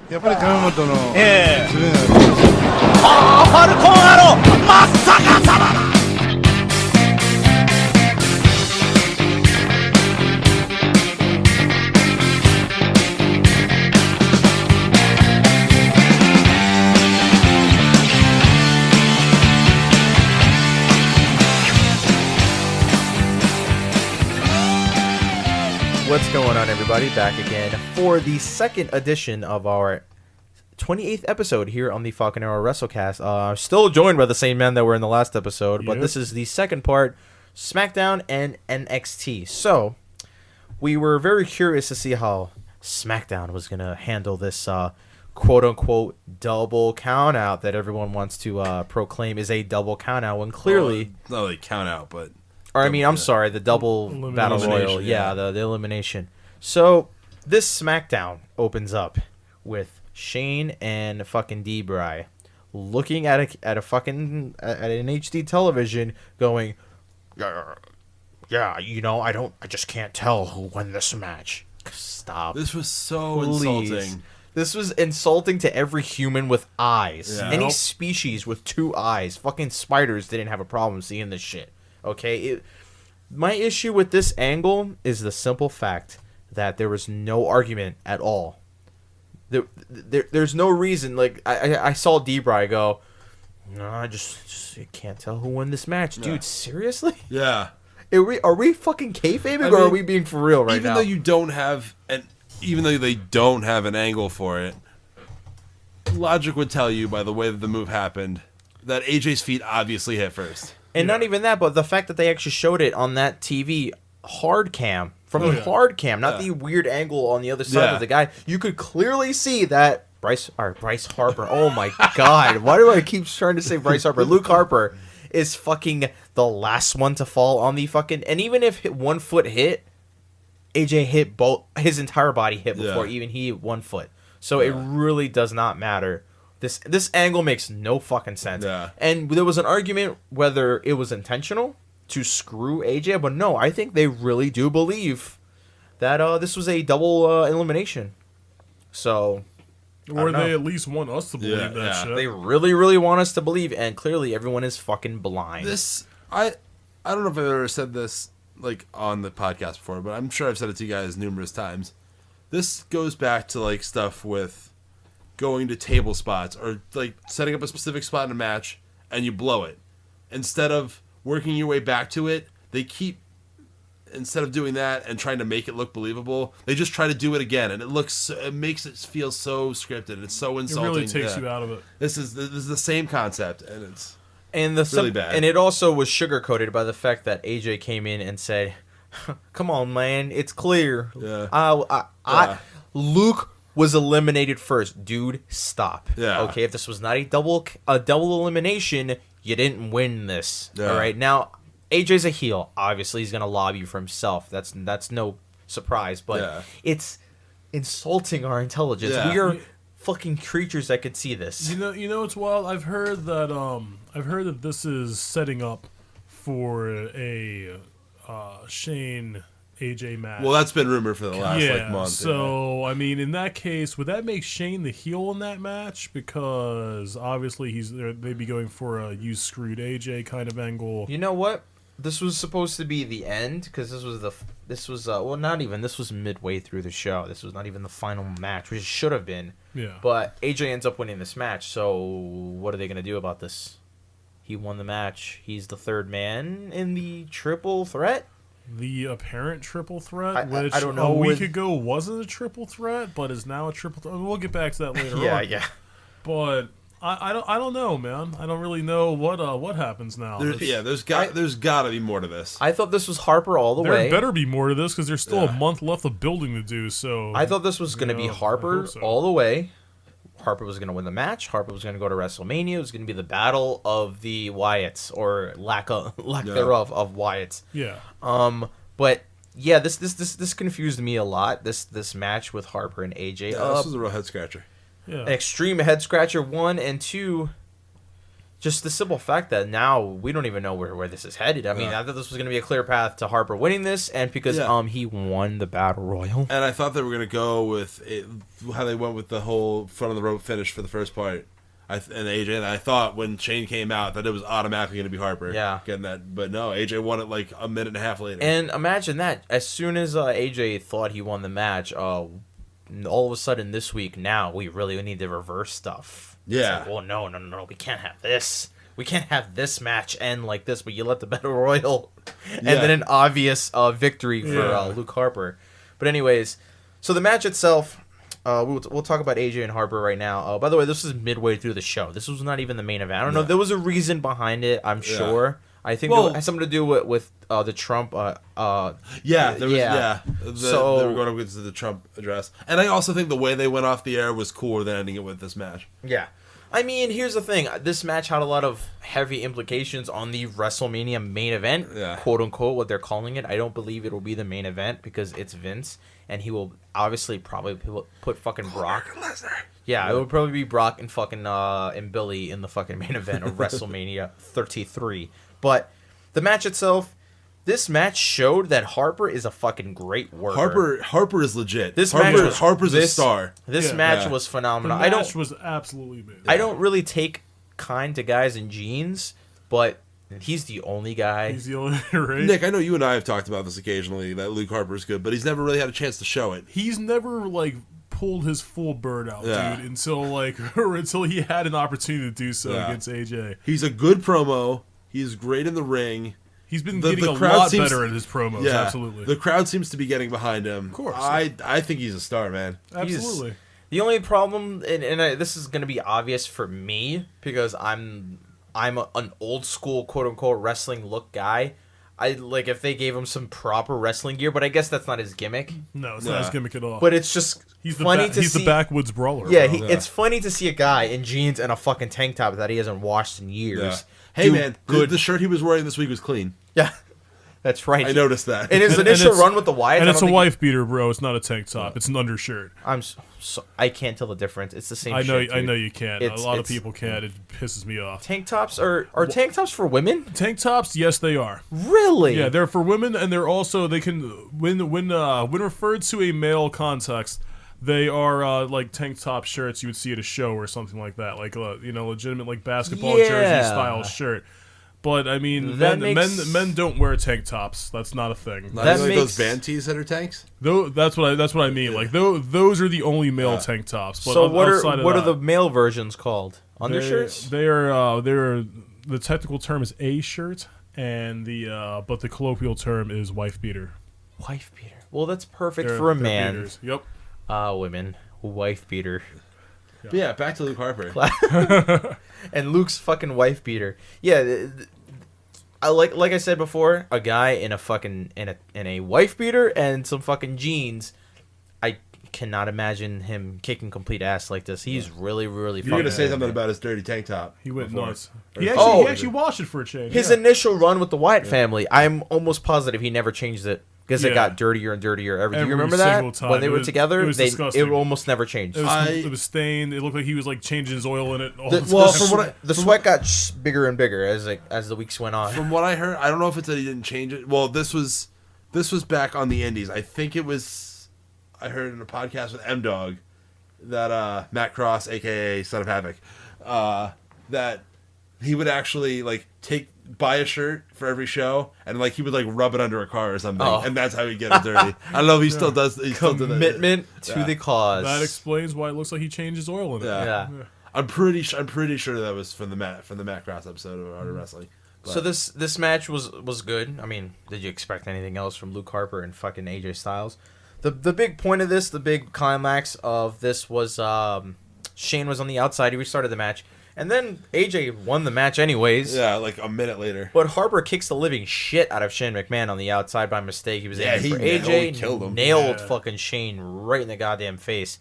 やっぱり金本の攻めがファルコンアロー真っ逆さまだ。What's going on, everybody? Back again for the second edition of our 28th episode here on the Falcon Arrow WrestleCast. Still joined by the same men that were in the last episode, but this is the second part, Smackdown and NXT. So, we were very curious to see how Smackdown was going to handle this quote-unquote double count-out that everyone wants to proclaim is a double count-out, when clearly... not really count-out, but... Or, I mean, I'm sorry, the double battle royal. Yeah, the elimination. So, this SmackDown opens up with Shane and fucking BRAY looking at an HD television going, yeah, you know, I just can't tell who won this match. Stop. This was so insulting. This was insulting to every human with eyes. Yeah. Any species with two eyes. Fucking spiders didn't have a problem seeing this shit. Okay, my issue with this angle is the simple fact that there was no argument at all. There's no reason. Like I saw BRAY go, no, I just can't tell who won this match, dude. Seriously? Yeah. Are we fucking kayfabing, or are we being for real right now? Even though they don't have an angle for it, logic would tell you by the way that the move happened that AJ's feet obviously hit first. And not even that, but the fact that they actually showed it on that TV hard cam, from the hard cam, not the weird angle on the other side of the guy. You could clearly see that Bryce Harper, oh my god, why do I keep trying to say Bryce Harper? Luke Harper is fucking the last one to fall on the fucking, and even if one foot hit, AJ hit both, his entire body hit before even he hit 1 foot. So it really does not matter. This angle makes no fucking sense. Yeah. And there was an argument whether it was intentional to screw AJ, but no, I think they really do believe that this was a double elimination. So, or they at least want us to believe that shit. They really, really want us to believe, and clearly everyone is fucking blind. I don't know if I've ever said this like on the podcast before, but I'm sure I've said it to you guys numerous times. This goes back to like stuff with going to table spots or like setting up a specific spot in a match and you blow it. Instead of working your way back to it, instead of doing that and trying to make it look believable, they just try to do it again, and it makes it feel so scripted. It's so insulting. It really takes you out of it. This is the same concept, and it's really bad. And it also was sugarcoated by the fact that AJ came in and said, "Come on, man, it's clear. Luke was eliminated first, dude. Stop. Yeah. Okay, if this was not a double elimination, you didn't win this. Yeah. All right. Now, AJ's a heel. Obviously, he's gonna lobby for himself. That's no surprise. But it's insulting our intelligence. Yeah. We are fucking creatures that could see this. You know what's wild? I've heard that this is setting up for a Shane AJ match. Well, that's been rumored for the last month. So, I mean, in that case, would that make Shane the heel in that match? Because obviously they'd be going for a "you screwed AJ" kind of angle. You know what? This was supposed to be the end, because this was midway through the show. This was not even the final match, which it should have been. Yeah. But AJ ends up winning this match. So what are they gonna do about this? He won the match. He's the third man in the triple threat. The apparent triple threat, which I don't know, a week ago wasn't a triple threat, but is now a triple threat. We'll get back to that later on. Yeah. But I don't know, man. I don't really know what happens now. There's got to be more to this. I thought this was Harper all the way. There better be more to this, because there's still a month left of building to do. So I thought this was going to be Harper all the way. Harper was going to win the match. Harper was going to go to WrestleMania. It was going to be the battle of the Wyatts, or lack thereof of Wyatts. Yeah. But yeah, this confused me a lot. This match with Harper and AJ. Yeah, this was a real head scratcher. Yeah. An extreme head scratcher, 1, and 2. just the simple fact that now we don't even know where this is headed. I mean, I thought this was going to be a clear path to Harper winning this, and because he won the Battle Royal. And I thought they were going to go with how they went with the whole front of the rope finish for the first part. And AJ, and I thought when Shane came out that it was automatically going to be Harper getting that. But no, AJ won it like a minute and a half later. And imagine that. As soon as AJ thought he won the match, all of a sudden this week, now we really need to reverse stuff. Yeah. It's like, well, no, we can't have this. We can't have this match end like this, but you let the Battle Royal and then an obvious victory for Luke Harper. But anyways, so the match itself, we'll talk about AJ and Harper right now. By the way, this is midway through the show. This was not even the main event. I don't know. There was a reason behind it, I'm sure. I think it has something to do with the Trump. There was. So they were going to the Trump address, and I also think the way they went off the air was cooler than ending it with this match. Yeah, I mean, here's the thing: this match had a lot of heavy implications on the WrestleMania main event, quote unquote, what they're calling it. I don't believe it will be the main event because it's Vince, and he will obviously probably put fucking Brock. Yeah, it would probably be Brock and fucking and Billy in the fucking main event of WrestleMania 33. But the match itself, this match showed that Harper is a fucking great worker. Harper is legit. Harper's a star. This match was phenomenal. The match was absolutely amazing. I don't really take kind to guys in jeans, but he's the only guy. He's the only right? Nick, I know you and I have talked about this occasionally, that Luke Harper's good, but he's never really had a chance to show it. He's never, pulled his full bird out, dude, until he had an opportunity to do so against AJ. He's a good promo. He's great in the ring. He's been getting a lot better at his promos, absolutely. The crowd seems to be getting behind him. Of course. I think he's a star, man. Absolutely. The only problem, and this is going to be obvious for me, because I'm an old school, quote unquote, wrestling look guy. I like if they gave him some proper wrestling gear, but I guess that's not his gimmick. No, it's not his gimmick at all. But it's just funny to see. He's the backwoods brawler. Yeah, it's funny to see a guy in jeans and a fucking tank top that he hasn't washed in years. Yeah. Hey man, the shirt he was wearing this week was clean. Yeah, that's right. I noticed that. In his initial run with the Wyatts, and it's a wife beater, bro. It's not a tank top. It's an undershirt. I can't tell the difference. It's the same. I know. Shit, I know you can't. A lot of people can't. It pisses me off. Tank tops are tank tops for women? Tank tops, yes, they are. Really? Yeah, they're for women, and they're also when referred to a male context, they are like tank top shirts you would see at a show or something like that, like legitimate like basketball jersey style shirt. But I mean, men don't wear tank tops. That's not a thing. That like those band tees that are tanks. That's what I mean. Like those are the only male tank tops. But so what are the male versions called? Undershirts. They're the technical term is a shirt, and but the colloquial term is wife beater. Wife beater. Well, that's perfect for a man. Beaters. Yep. Women, wife beater. But yeah, back to Luke Harper. And Luke's fucking wife beater. Yeah, I like I said before, a guy in a fucking in a wife beater and some fucking jeans. I cannot imagine him kicking complete ass like this. He's really fucking. You're gonna say something about his dirty tank top. He went nuts. He actually washed it for a change. His initial run with the Wyatt family, I'm almost positive he never changed it. Because it got dirtier and dirtier every. Do you remember that time. When they were together? It almost never changed. It was stained. It looked like he was like changing his oil in it. The sweat got bigger and bigger as the weeks went on. From what I heard, I don't know if it's that he didn't change it. Well, this was back on the Indies. I think it was. I heard in a podcast with M Dog that Matt Cross, aka Son of Havoc, that he would actually like buy a shirt for every show, and like he would like rub it under a car or something, and that's how he'd get it dirty. I don't know if he still does. He still did that. Commitment to the cause. That explains why it looks like he changed his oil in it. Yeah. I'm pretty sure that was from the Matt Cross episode of Art of Wrestling. But. So this match was good. I mean, did you expect anything else from Luke Harper and fucking AJ Styles? The big point of this, the big climax of this was Shane was on the outside. He restarted the match. And then AJ won the match anyways. Yeah, like a minute later. But Harper kicks the living shit out of Shane McMahon on the outside by mistake. He was aiming for AJ. Killed him. Nailed fucking Shane right in the goddamn face.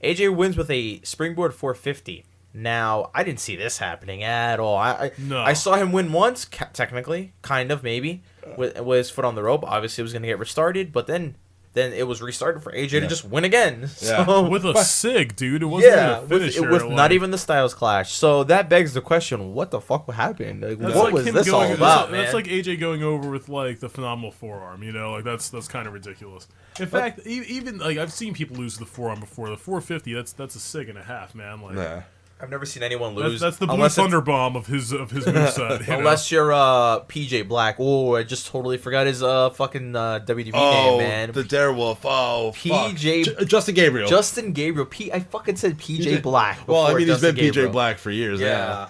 AJ wins with a springboard 450. Now, I didn't see this happening at all. I saw him win once, technically, kind of, maybe, with his foot on the rope. Obviously, it was going to get restarted, but then then it was restarted for AJ to just win again. Yeah. So, With a SIG, dude. It wasn't even a finisher. with not even the Styles Clash. So that begs the question, what the fuck happened? Like, That's what like was him this all going- about, That's man? like AJ going over with like the phenomenal forearm, you know, like that's kind of ridiculous. In fact, even like I've seen people lose the forearm before. The 450, that's a SIG and a half, man. Like Nah. I've never seen anyone lose. that's the blue unless thunder bomb of his moveset. You know? Unless you're PJ Black. Oh, I just totally forgot his fucking WWE name, man. The Darewolf. Oh, PJ fuck. Justin Gabriel. Justin Gabriel. I fucking said PJ Black. Well, I before mean, he's Justin been PJ Gabriel. Black for years. Yeah.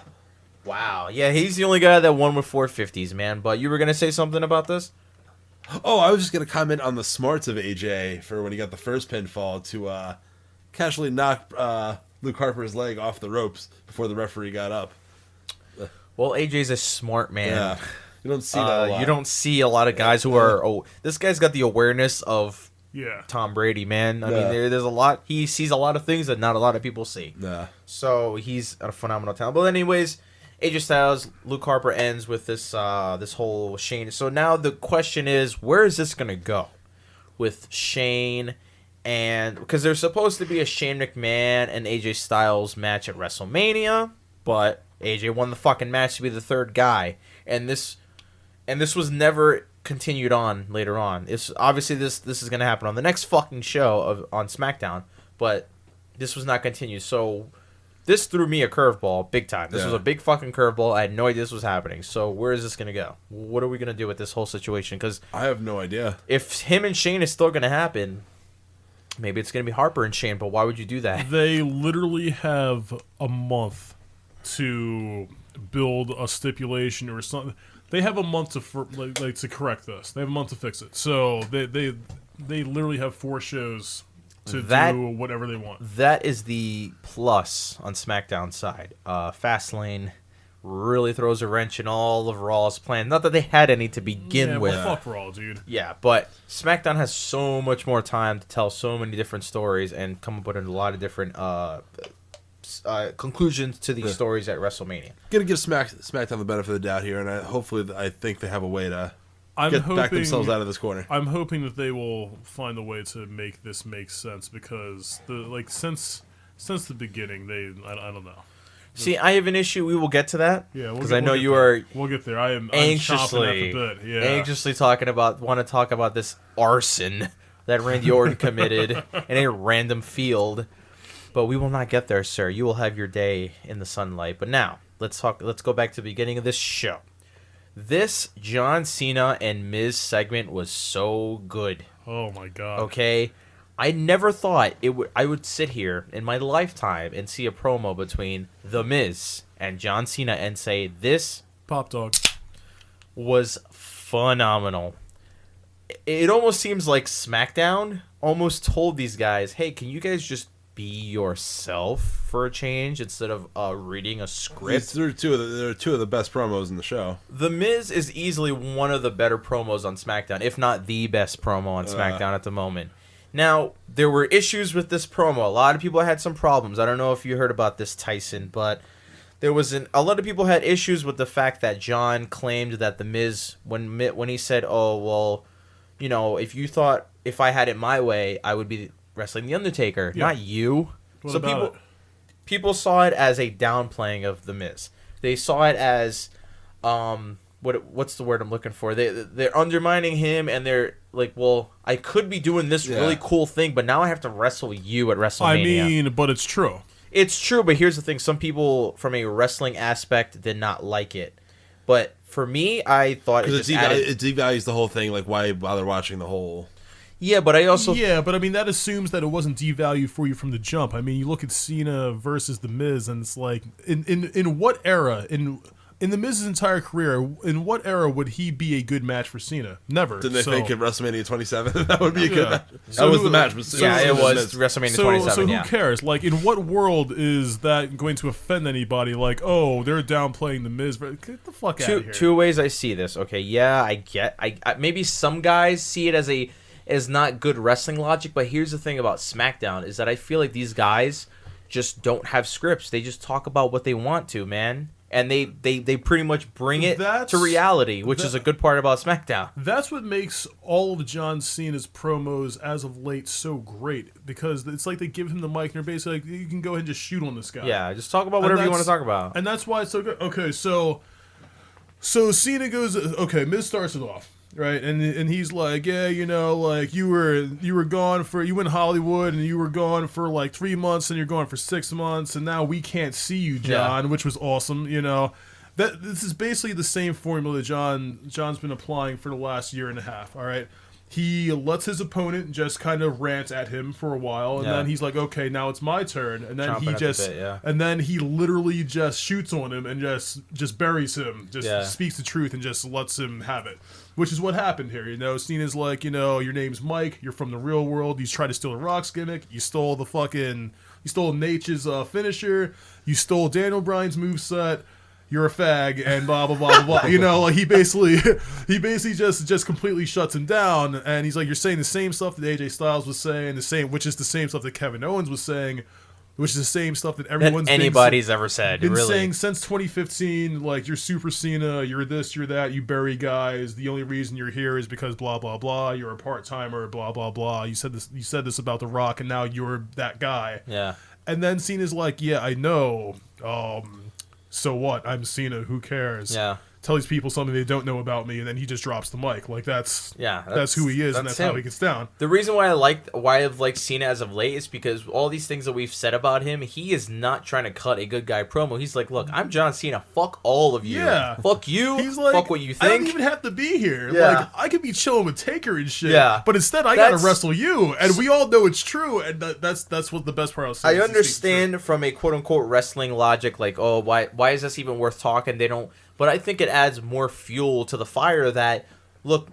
Wow. Yeah, he's the only guy that won with 450s, man. But you were gonna say something about this? Oh, I was just gonna comment on the smarts of AJ for when he got the first pinfall to casually knock Luke Harper's leg off the ropes before the referee got up. Well, AJ's a smart man. Yeah, you don't see that a lot. You don't see a lot of guys who are. Oh, this guy's got the awareness of Yeah. Tom Brady, man. I Yeah. mean, there's a lot. He sees a lot of things that not a lot of people see. Nah. So he's a phenomenal talent. But anyways, AJ Styles, Luke Harper ends with this this whole Shane. So now the question is, where is this gonna go with Shane? And because there's supposed to be a Shane McMahon and AJ Styles match at WrestleMania, but AJ won the fucking match to be the third guy, and this was never continued on later on. It's obviously this is gonna happen on the next fucking show on SmackDown, but this was not continued. So this threw me a curveball big time. This was a big fucking curveball. I had no idea this was happening. So where is this gonna go? What are we gonna do with this whole situation? Because I have no idea. if him and Shane is still gonna happen, maybe it's gonna be Harper and Shane. But why would you do that? They literally have a month to build a stipulation or something. They have a month to to correct this. They have a month to fix it. So they literally have 4 shows to do whatever they want. That is the plus on SmackDown side. Fastlane really throws a wrench in all of Raw's plan. Not that they had any to begin with. Well, fuck Raw, dude. Yeah, but SmackDown has so much more time to tell so many different stories and come up with a lot of different conclusions to these stories at WrestleMania. Gonna give SmackDown the benefit of the doubt here, and I think they have a way to back themselves out of this corner. I'm hoping that they will find a way to make this make sense because since the beginning I don't know. See, I have an issue. We will get to that. Yeah, because I know you are. We'll get there. I'm Anxiously, chomping at the bit. Yeah. anxiously want to talk about this arson that Randy Orton committed in a random field. But we will not get there, sir. You will have your day in the sunlight. But now, let's go back to the beginning of this show. This John Cena and Miz segment was so good. Oh my god. Okay? I never thought I would sit here in my lifetime and see a promo between The Miz and John Cena and say this Pop dog was phenomenal. It almost seems like SmackDown almost told these guys, hey, can you guys just be yourself for a change instead of reading a script? They're two of the best promos in the show. The Miz is easily one of the better promos on SmackDown, if not the best promo on SmackDown at the moment. Now, there were issues with this promo. A lot of people had some problems. I don't know if you heard about this, Tyson, but there was a lot of people had issues with the fact that John claimed that The Miz, when he said, oh, well, you know, if I had it my way, I would be wrestling The Undertaker, not you. What So about people saw it as a downplaying of The Miz. They saw it as what's the word I'm looking for? They're undermining him, and they're like, well, I could be doing this really cool thing, but now I have to wrestle you at WrestleMania. I mean, but it's true. It's true, but here's the thing: some people, from a wrestling aspect, did not like it. But for me, I thought it devalues the whole thing. Like, why bother watching the whole? Yeah, but I also but I mean that assumes that it wasn't devalued for you from the jump. I mean, you look at Cena versus The Miz, and it's like, in what era in The Miz's entire career, in what era would he be a good match for Cena? Never. Didn't they think at WrestleMania 27 that would be a good match? So that was the match. it was WrestleMania 27. So who cares? Like, in what world is that going to offend anybody? Like, oh, they're downplaying The Miz. Get the fuck out of here. Two ways I see this. Okay, yeah, I maybe some guys see it as not good wrestling logic, but here's the thing about SmackDown is that I feel like these guys just don't have scripts. They just talk about what they want to, man. and they pretty much bring it to reality, which is a good part about SmackDown. That's what makes all of John Cena's promos as of late so great, because it's like they give him the mic and they're basically like, you can go ahead and just shoot on this guy. Yeah, just talk about whatever you want to talk about. And that's why it's so good. Okay, so Cena goes, okay, Miz starts it off. Right, and he's like, yeah, you know, like you were gone for, you went to Hollywood and you were gone for like 3 months and you're gone for 6 months and now we can't see you, John, which was awesome. You know, this is basically the same formula that John's been applying for the last year and a half. All right, he lets his opponent just kind of rant at him for a while, and then he's like, okay, now it's my turn, and then and then he literally just shoots on him and just buries him, speaks the truth and just lets him have it. Which is what happened here, you know. Cena's like, you know, your name's Mike, you're from the real world, you tried to steal the Rock's gimmick, you stole Nate's finisher, you stole Daniel Bryan's moveset, you're a fag, and blah blah blah blah blah. You know, like he basically just completely shuts him down, and he's like, you're saying the same stuff that AJ Styles was saying, which is the same stuff that Kevin Owens was saying, which is the same stuff that anybody's ever said. Been saying since 2015, like, you're Super Cena, you're this, you're that, you bury guys. The only reason you're here is because blah blah blah. You're a part timer, blah blah blah. You said this about The Rock, and now you're that guy. Yeah. And then Cena's like, yeah, I know. So what? I'm Cena. Who cares? Yeah. Tell these people something they don't know about me, and then he just drops the mic. Like that's who he is, and that's how he gets down. The reason why I've liked Cena as of late is because all these things that we've said about him, he is not trying to cut a good guy promo. He's like, look, I'm John Cena. Fuck all of you. Yeah. Fuck you. He's like, fuck what you think. I don't even have to be here. Yeah. Like, I could be chilling with Taker and shit. Yeah. But instead, I gotta wrestle you, and we all know it's true. And that's what the best part of. I understand from a quote unquote wrestling logic, like, oh, why is this even worth talking? They don't. But I think it adds more fuel to the fire that, look,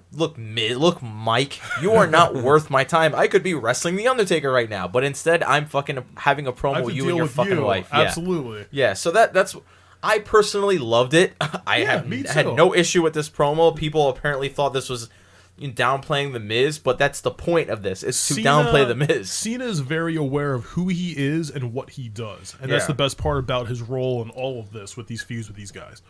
Mike, you are not worth my time. I could be wrestling The Undertaker right now, but instead I'm fucking having a promo with you and your fucking wife. Absolutely. Yeah, so that's... I personally loved it. I had no issue with this promo. People apparently thought this was downplaying The Miz, but that's the point of this, is to downplay The Miz. Cena is very aware of who he is and what he does, and that's the best part about his role in all of this with these feuds with these guys.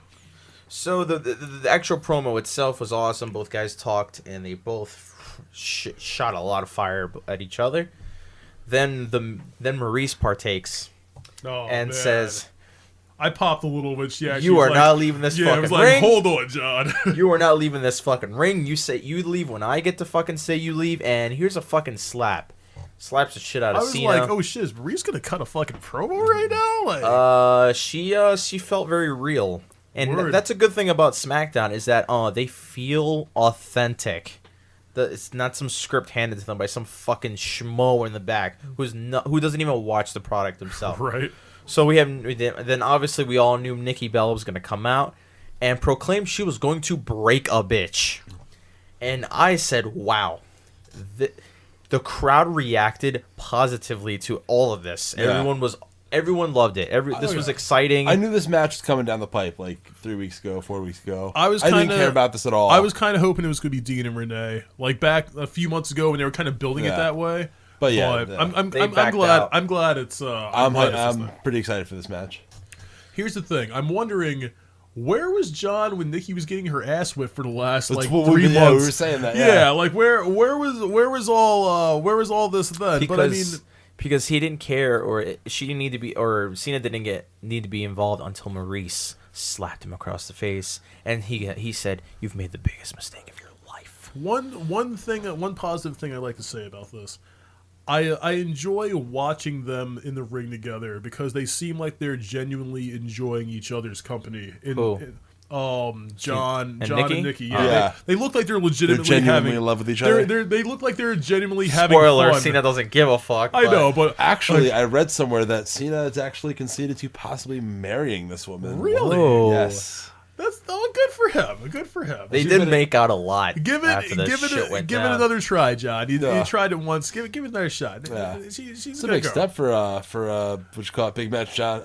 So the actual promo itself was awesome. Both guys talked, and they both shot a lot of fire at each other. Then Maurice partakes and says, "I popped a little bit. Yeah, you are not leaving this fucking was like, ring. Hold on, John. You are not leaving this fucking ring. You say you leave when I get to fucking say you leave. And here's a fucking slap. Slaps the shit out of Cena. I was like, oh shit, is Maurice gonna cut a fucking promo right now? Like, she felt very real." And that's a good thing about SmackDown, is that they feel authentic. It's not some script handed to them by some fucking schmo in the back who doesn't even watch the product himself. Right. So then obviously we all knew Nikki Bella was going to come out and proclaim she was going to break a bitch. And I said, wow. The crowd reacted positively to all of this. Yeah. Everyone loved it. This was exciting. I knew this match was coming down the pipe like 4 weeks ago. I didn't care about this at all. I was kind of hoping it was going to be Dean and Renee, like back a few months ago when they were kind of building it that way. But yeah, I'm glad. I'm glad it's. I'm pretty excited for this match. Here's the thing. I'm wondering, where was John when Nikki was getting her ass whipped for the last 3 months? Yeah, we were saying that. Yeah, like where was all this then? Because he didn't care, or she didn't need to be, or Cena didn't need to be involved until Maurice slapped him across the face, and he said, "You've made the biggest mistake of your life." One positive thing I like to say about this, I enjoy watching them in the ring together because they seem like they're genuinely enjoying each other's company. John and Nikki. Yeah, they look like they're genuinely in love with each other. They look like they're genuinely having Spoiler, fun. Cena doesn't give a fuck. I know, but actually, I read somewhere that Cena is actually conceded to possibly marrying this woman. Really? Whoa. Yes. That's good for him. Good for him. They did make out a lot. Give it another try, John. You tried it once. Give it another shot. Yeah. She's a big step for what you call it, Big Match John.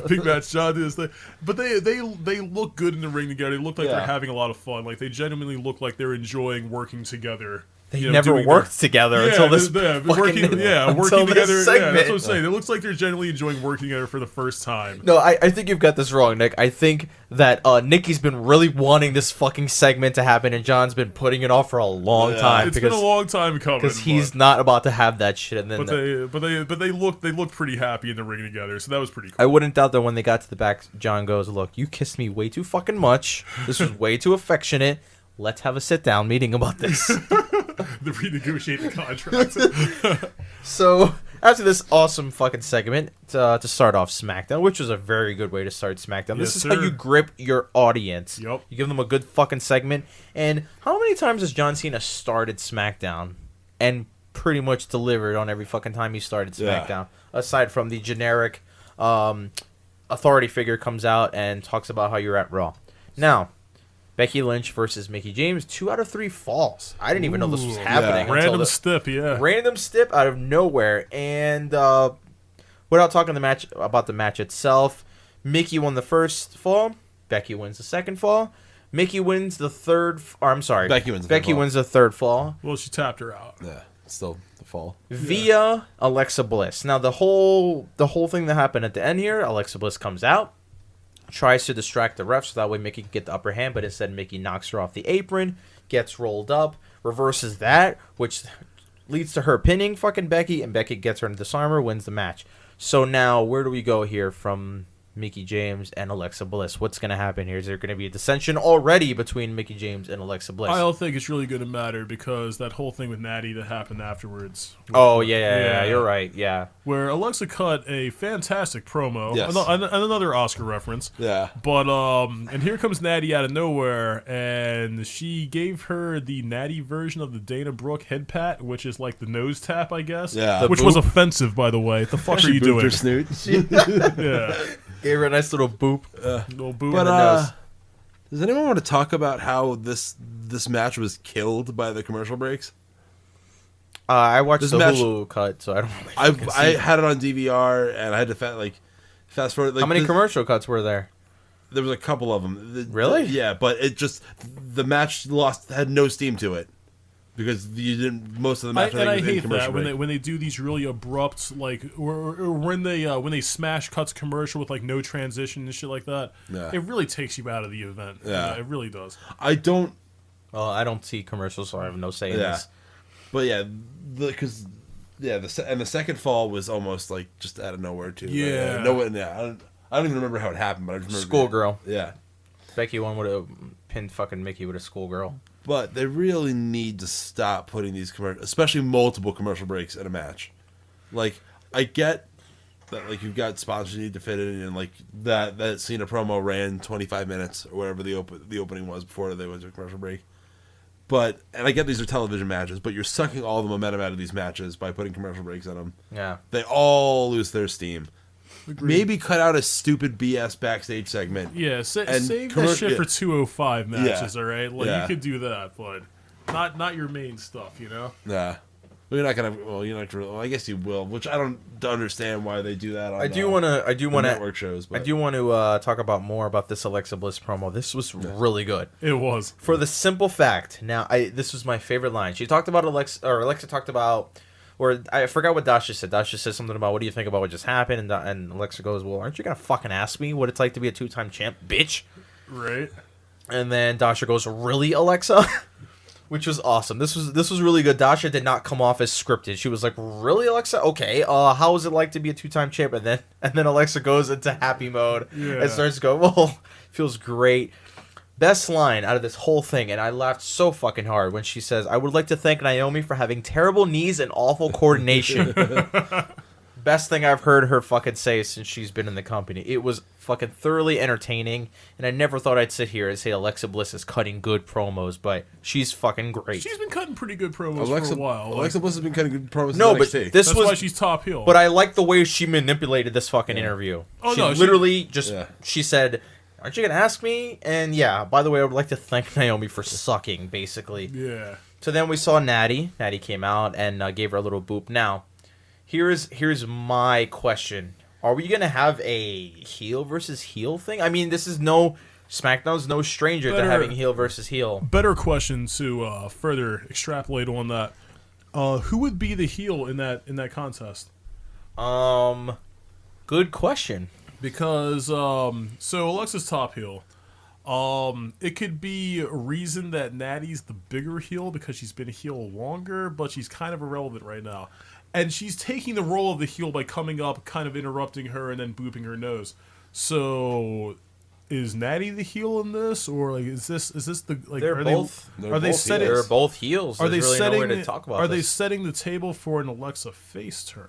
Big Match John did this thing. But they look good in the ring together. They look like they're having a lot of fun. Like they genuinely look like they're enjoying working together. They never worked together until this working until together. this segment. Yeah, that's what I'm saying. It looks like they're genuinely enjoying working together for the first time. No, I think you've got this wrong, Nick. I think that Nikki's been really wanting this fucking segment to happen, and John's been putting it off for a long time. It's been a long time coming. Because he's not about to have that shit. And then they looked pretty happy in the ring together, so that was pretty cool. I wouldn't doubt that when they got to the back, John goes, "Look, you kissed me way too fucking much. This was way too affectionate. Let's have a sit-down meeting about this." The renegotiate the contract. So, after this awesome fucking segment, to start off SmackDown, which was a very good way to start SmackDown. This is how you grip your audience. Yep. You give them a good fucking segment. And how many times has John Cena started SmackDown and pretty much delivered on every fucking time he started SmackDown? Yeah. Aside from the generic authority figure comes out and talks about how you're at Raw. Now, Becky Lynch versus Mickie James, 2 out of 3 falls. I didn't even know this was happening. Random stip, Random stip out of nowhere. And without talking about the match itself, Mickie won the first fall. Becky wins the second fall. Mickie wins the third. Becky wins the third fall. Well, she tapped her out. Yeah, still the fall via Alexa Bliss. Now the whole thing that happened at the end here, Alexa Bliss comes out, tries to distract the ref so that way Mickie can get the upper hand, but instead Mickie knocks her off the apron, gets rolled up, reverses that, which leads to her pinning fucking Becky, and Becky gets her into the disarmer, wins the match. So now, where do we go here from Mickie James and Alexa Bliss? What's going to happen here? Is there going to be a dissension already between Mickie James and Alexa Bliss? I don't think it's really going to matter because that whole thing with Natty that happened afterwards. Oh, yeah, you're right, yeah. Where Alexa cut a fantastic promo, yes. Another Oscar reference. Yeah. But, and here comes Natty out of nowhere, and she gave her the Natty version of the Dana Brooke head pat, which is like the nose tap, I guess. Yeah. Which was offensive, by the way. What the fuck are you doing? Her snoot. Yeah. Gave her a nice little boop. Little boop But in the nose. does anyone want to talk about how this match was killed by the commercial breaks? I watched This the match- Hulu cut, so I don't really I had it on DVR and I had to fast forward. Like, How many commercial cuts were there? There was a couple of them. Really? Yeah, but it just the match had no steam to it because you didn't most of the match. I hate that when they do these really abrupt or when they smash cuts commercial with like no transition and shit like that. Yeah. It really takes you out of the event. Yeah. It really does. I don't. Well, I don't see commercials, so I have no say in this. But yeah, the second fall was almost like just out of nowhere too. Yeah. I don't even remember how it happened, but I just remember Schoolgirl. Yeah. Becky one would have pinned fucking Mickie with a schoolgirl. But they really need to stop putting these especially multiple commercial breaks in a match. Like, I get that, like, you've got sponsors you need to fit in, and like that Cena promo ran 25 minutes or whatever the opening was before they went to a commercial break. And I get these are television matches, but you're sucking all the momentum out of these matches by putting commercial breaks in them. Yeah. They all lose their steam. Agreed. Maybe cut out a stupid BS backstage segment. Yeah, save that shit for 205 matches, all right? Like, you could do that, but not your main stuff, you know? Nah. Well, you're not gonna. Well, you're not gonna. Well, I guess you will, which I don't understand why they do that. On I do want to network shows. But. I do want to talk about more about this Alexa Bliss promo. This was really good. It was for the simple fact. Now, this was my favorite line. She talked about Alexa talked about, or I forgot what Dasha said. Dasha said something about what do you think about what just happened, and Alexa goes, "Well, aren't you gonna fucking ask me what it's like to be a 2-time champ, bitch?" Right. And then Dasha goes, "Really, Alexa?" Which was awesome. This was really good. Dasha did not come off as scripted. She was like, "Really, Alexa? Okay. How is it like to be a 2-time champ?" And then Alexa goes into happy mode and starts going, "Well, feels great." Best line out of this whole thing, and I laughed so fucking hard when she says, "I would like to thank Naomi for having terrible knees and awful coordination." Best thing I've heard her fucking say since she's been in the company. It was fucking thoroughly entertaining, and I never thought I'd sit here and say Alexa Bliss is cutting good promos, but she's fucking great. She's been cutting pretty good promos for a while. Alexa Bliss has been cutting good promos. No, but that's why she's top heel. But I like the way she manipulated this fucking interview. Oh, she said, "Aren't you gonna ask me?" And yeah, by the way, I would like to thank Naomi for sucking, basically. Yeah. So then we saw Natty. Natty came out and gave her a little boop. Now, here's my question: are we gonna have a heel versus heel thing? I mean, this is no SmackDown's no stranger to having heel versus heel. Better question to further extrapolate on that. Who would be the heel in that contest? Good question. Because so Alexa's top heel. It could be a reason that Natty's the bigger heel because she's been a heel longer, but she's kind of irrelevant right now. And she's taking the role of the heel by coming up, kind of interrupting her, and then booping her nose. So, is Natty the heel in this, or like is this the like? They're both. They're both heels. Are they really setting? Nowhere to talk about are they setting the table for an Alexa face turn?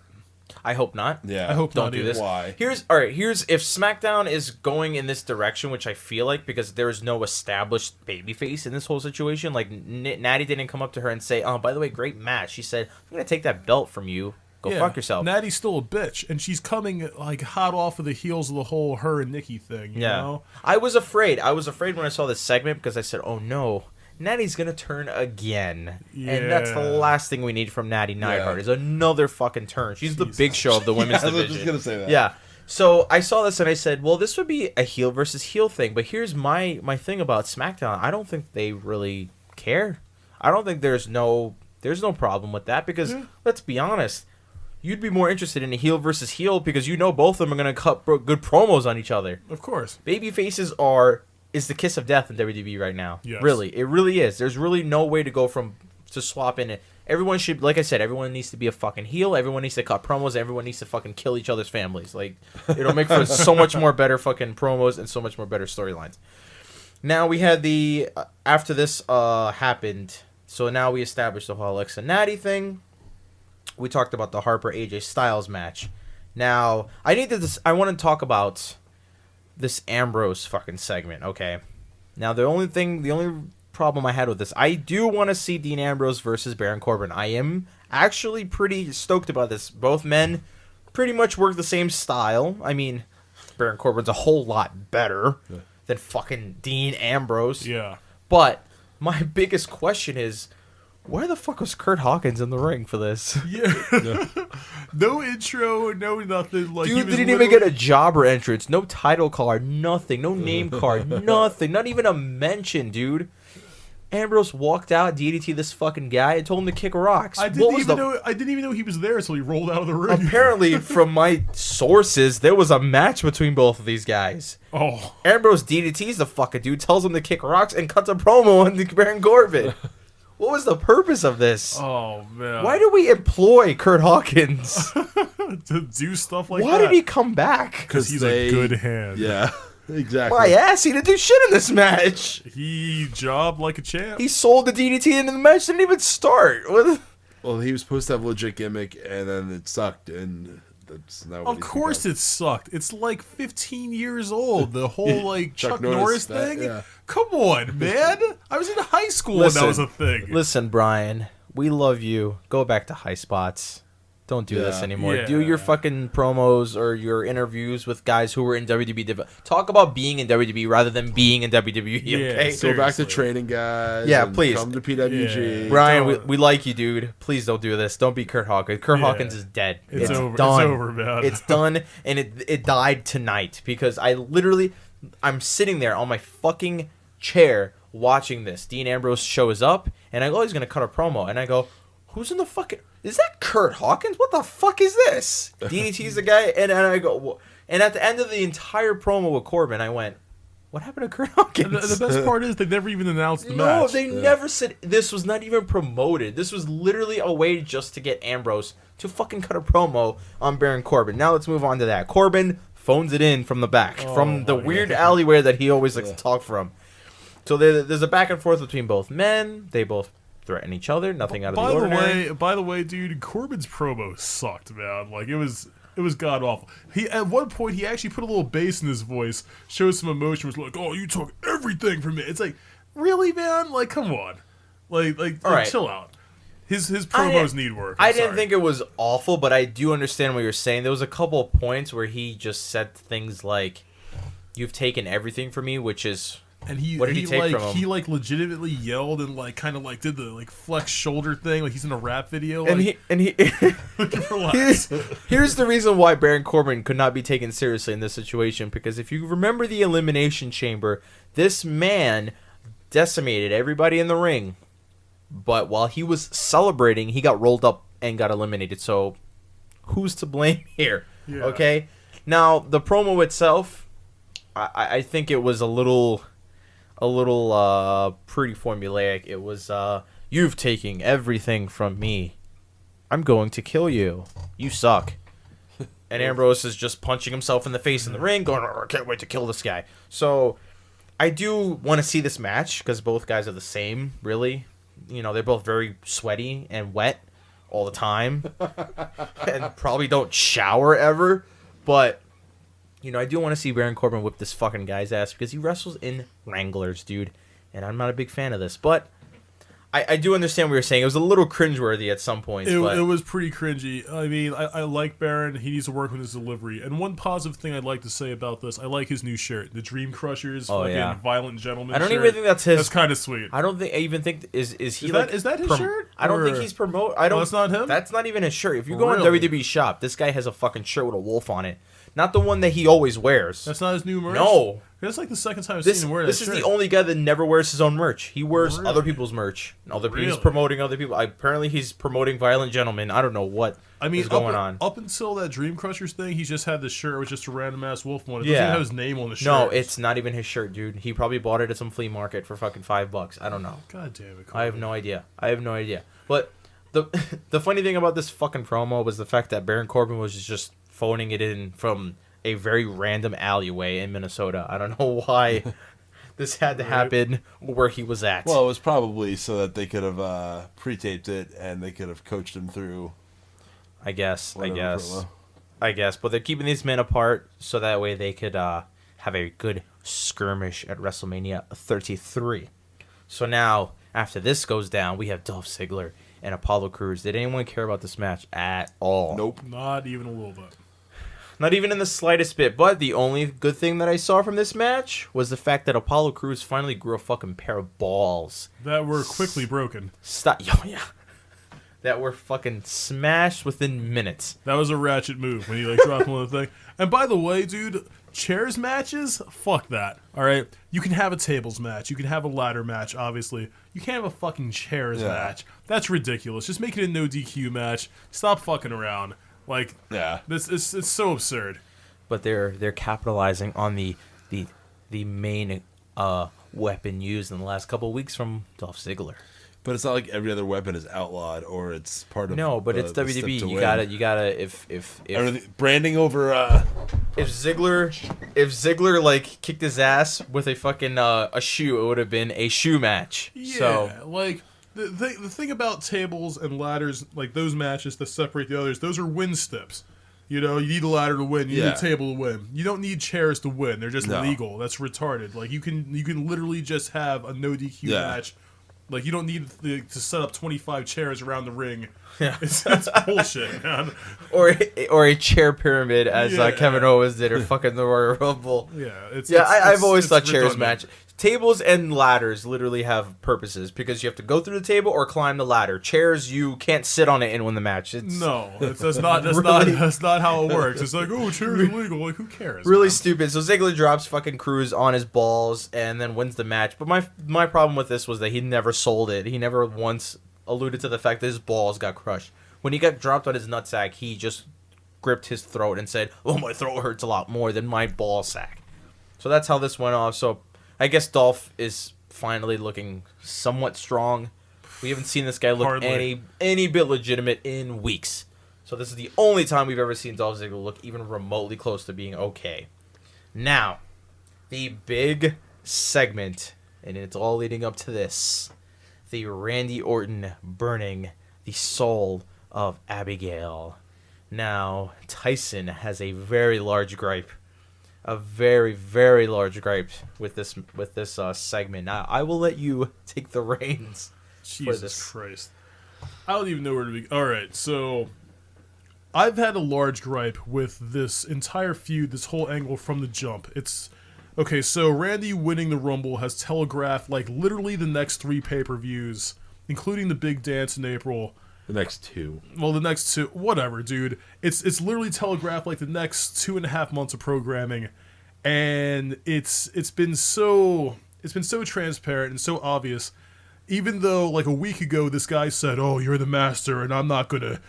I hope not. Yeah, I hope Don't not do either. this. Why? Here's if SmackDown is going in this direction, which I feel like because there is no established babyface in this whole situation. Like Natty didn't come up to her and say, "Oh, by the way, great match." She said, "I'm gonna take that belt from you. Go fuck yourself." Natty's still a bitch, and she's coming like hot off of the heels of the whole her and Nikki thing. You know? I was afraid. I was afraid when I saw this segment because I said, "Oh no, Natty's gonna turn again," and that's the last thing we need from Natty Neidhart is another fucking turn. She's the big show of the women's division. I was just gonna say that. Yeah. So I saw this and I said, "Well, this would be a heel versus heel thing." But here's my thing about SmackDown. I don't think they really care. I don't think there's no problem with that because let's be honest. You'd be more interested in a heel versus heel because you know both of them are going to cut good promos on each other. Of course. Baby faces is the kiss of death in WWE right now. Yes. Really. It really is. There's really no way to go to swap in it. Everyone should, like I said, everyone needs to be a fucking heel. Everyone needs to cut promos. Everyone needs to fucking kill each other's families. Like, it'll make for so much more better fucking promos and so much more better storylines. Now we had after this happened, so now we established the whole Alexa Natty thing. We talked about the Harper AJ Styles match. Now, I want to talk about this Ambrose fucking segment, okay? Now, the only problem I had with this, I do want to see Dean Ambrose versus Baron Corbin. I am actually pretty stoked about this. Both men pretty much work the same style. I mean, Baron Corbin's a whole lot better than fucking Dean Ambrose. Yeah. But my biggest question is, where the fuck was Kurt Hawkins in the ring for this? Yeah. No intro, no nothing. Like, Dude didn't even get a jobber entrance. No title card, nothing. No name card, nothing. Not even a mention, dude. Ambrose walked out, DDT this fucking guy, and told him to kick rocks. I didn't even know he was there until he rolled out of the ring. Apparently, from my sources, there was a match between both of these guys. Oh. Ambrose DDTs the fucking dude, tells him to kick rocks, and cuts a promo on the Baron Corbin. What was the purpose of this? Oh, man. Why do we employ Kurt Hawkins? To do stuff like that? Why did he come back? Because he's a good hand. Yeah, exactly. My ass, he didn't do shit in this match. He jobbed like a champ. He sold the DDT into the match, didn't even start. Well, he was supposed to have a legit gimmick, and then it sucked, and that's not what Of course it sucked. It's like 15 years old. The whole like Chuck Norris thing. Yeah. Come on, man. I was in high school when that was a thing. Listen, Brian, we love you. Go back to high spots. Don't do this anymore. Yeah. Do your fucking promos or your interviews with guys who were in WWE. Talk about being in WWE rather than being in WWE, okay? So Go back to training, guys. Yeah, and please. Come to PWG. Yeah. Brian, we like you, dude. Please don't do this. Don't be Kurt Hawkins. Kurt Hawkins is dead. It's over. Done. It's over, man. It's done, and it died tonight because I'm sitting there on my fucking chair watching this. Dean Ambrose shows up, and I go, he's gonna cut a promo, and I go, who's in the fucking? Is that Kurt Hawkins? What the fuck is this? DDT's the guy, and I go, and at the end of the entire promo with Corbin, I went, what happened to Kurt Hawkins? And the best part is they never even announced the match. No, they never said. This was not even promoted. This was literally a way just to get Ambrose to fucking cut a promo on Baron Corbin. Now let's move on to that. Corbin phones it in from the back, from the weird alleyway that he always likes to talk from. So there's a back and forth between both men. They both threaten each other. Nothing out of the ordinary. By the way, dude, Corbin's promo sucked, man. Like it was god awful. He at one point he actually put a little bass in his voice, showed some emotion, was like, "Oh, you took everything from me." It's like, really, man? Like, come on, like right. chill out. His promos need work. I didn't think it was awful, but I do understand what you're saying. There was a couple of points where he just said things like, "You've taken everything from me," which is And he What did he take from him? He like legitimately yelled and like kind of like did the like flex shoulder thing like he's in a rap video. And like, he relax. here's the reason why Baron Corbin could not be taken seriously in this situation, because if you remember the Elimination Chamber, this man decimated everybody in the ring, but while he was celebrating, he got rolled up and got eliminated. So who's to blame here? Yeah. Okay, now the promo itself, I think it was a little pretty formulaic. It was you've taken everything from me, I'm going to kill you, you suck. And Ambrose is just punching himself in the face in the ring, going, I can't wait to kill this guy. So I do want to see this match because both guys are the same, really. You know, they're both very sweaty and wet all the time and probably don't shower ever. But, you know, I do want to see Baron Corbin whip this fucking guy's ass because he wrestles in Wranglers, dude. And I'm not a big fan of this. But I do understand what you're saying. It was a little cringeworthy at some points. It but was pretty cringy. I mean, I like Baron. He needs to work on his delivery. And one positive thing I'd like to say about this, I like his new shirt. The Dream Crushers, fucking Violent Gentleman I don't shirt. even think that's his. That's kind of sweet. I don't think. I even think is he Is like that his shirt? I don't think Or- he's promote. I don't. that's not him? That's not even his shirt. If you go on Really? WWE shop, this guy has a fucking shirt with a wolf on it. Not the one that he always wears. That's not his new merch? No. That's like the second time I've This seen him wear that this is shirt. the only guy that never wears his own merch. He wears Really? other people's merch. He's Really? promoting other people. Apparently, he's promoting Violent Gentlemen. I don't know what is going on. Up until that Dream Crushers thing, he's just had this shirt with just a random ass wolf on it. It Yeah. doesn't even have his name on the shirt. No, it's not even his shirt, dude. He probably bought it at some flea market for fucking $5. I don't know. God damn it. I have no idea. But the funny thing about this fucking promo was the fact that Baron Corbin was just phoning it in from a very random alleyway in Minnesota. I don't know why this had to happen where he was at. Well, it was probably so that they could have pre-taped it and they could have coached him through. I guess. promo. But they're keeping these men apart so that way they could have a good skirmish at WrestleMania 33. So now, after this goes down, we have Dolph Ziggler and Apollo Crews. Did anyone care about this match at all? Nope. Not even a little bit. Not even in the slightest bit. But the only good thing that I saw from this match was the fact that Apollo Crews finally grew a fucking pair of balls. That were quickly broken. Stop. Yeah. That were fucking smashed within minutes. That was a ratchet move when he like dropped one of the thing. And by the way, dude, chairs matches, fuck that. All right, you can have a tables match, you can have a ladder match. Obviously, you can't have a fucking chairs match. That's ridiculous. Just make it a no DQ match. Stop fucking around. Like, this it's so absurd. But they're capitalizing on the main weapon used in the last couple of weeks from Dolph Ziggler. But it's not like every other weapon is outlawed or it's part of. No, but the, it's the step WWE. to You win. gotta. If Branding over. if Ziggler like kicked his ass with a fucking a shoe, it would have been a shoe match. Yeah, So like the thing about tables and ladders, like those matches that separate the others, those are win steps. You know, you need a ladder to win. You need a table to win. You don't need chairs to win. They're just legal. That's retarded. Like you can literally just have a no DQ match. Like you don't need to set up 25 chairs around the ring. Yeah, it's bullshit, man. Or a chair pyramid, as Kevin Owens did, or fucking the Royal Rumble. Yeah, I've always thought chairs redundant. match. Tables and ladders literally have purposes because you have to go through the table or climb the ladder. Chairs, you can't sit on it and win the match. That's not how it works. It's like, oh, chairs illegal. Like, who cares? really man? stupid. So Ziggler drops fucking Cruz on his balls and then wins the match. But my problem with this was that he never sold it. He never once alluded to the fact that his balls got crushed. When he got dropped on his nutsack, he just gripped his throat and said, "Oh, my throat hurts a lot more than my ball sack." So that's how this went off. So I guess Dolph is finally looking somewhat strong. We haven't seen this guy look any bit legitimate in weeks. So this is the only time we've ever seen Dolph Ziggler look even remotely close to being okay. Now, the big segment, and it's all leading up to this. The Randy Orton burning the soul of Abigail. Now, Tyson has a very large gripe. A very, very large gripe with this segment. Now, I will let you take the reins for this. Jesus Christ. I don't even know where to begin. All right, so I've had a large gripe with this entire feud, this whole angle from the jump. It's Okay, so Randy winning the Rumble has telegraphed like literally the next 3 pay-per-views, including the big dance in April. The next 2. Well, the next 2, whatever, dude. It's literally telegraphed like the next 2.5 months of programming, and it's been so transparent and so obvious. Even though like a week ago this guy said, "Oh, you're the master, and I'm not gonna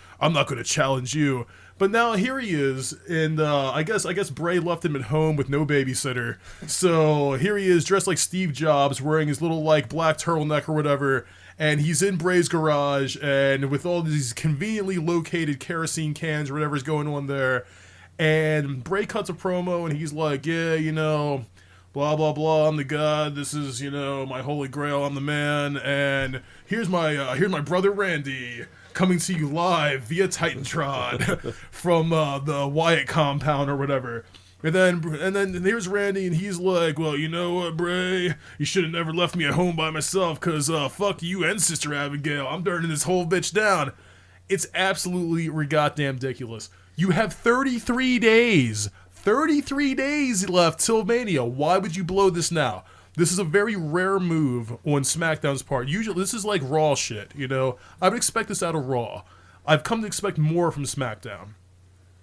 challenge you," but now here he is, and I guess BRAY left him at home with no babysitter, so here he is dressed like Steve Jobs, wearing his little like black turtleneck or whatever, and he's in BRAY's garage, and with all these conveniently located kerosene cans or whatever's going on there, and BRAY cuts a promo, and he's like, "Yeah, you know, blah, blah, blah, I'm the god, this is, you know, my holy grail, I'm the man, and here's my brother Randy, coming to you live via Titantron from the Wyatt compound or whatever." And then here's Randy, and he's like, "Well, you know what, BRAY, you should have never left me at home by myself, because fuck you and Sister Abigail, I'm turning this whole bitch down." It's absolutely goddamn ridiculous. You have 33 days left till Mania. Why would you blow this now? This is a very rare move on SmackDown's part. Usually, this is like Raw shit, you know? I would expect this out of Raw. I've come to expect more from SmackDown.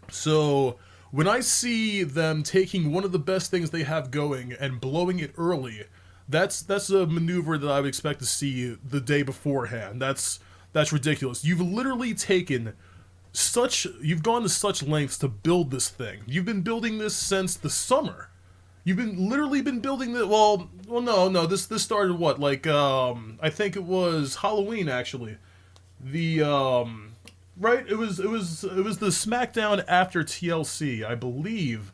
So, when I see them taking one of the best things they have going and blowing it early, that's a maneuver that I would expect to see the day beforehand. That's ridiculous. You've literally taken you've gone to such lengths to build this thing. You've been building this since the summer. You've literally been building this. Well, no. This started what? Like, I think it was Halloween actually. Right? It was the SmackDown after TLC, I believe,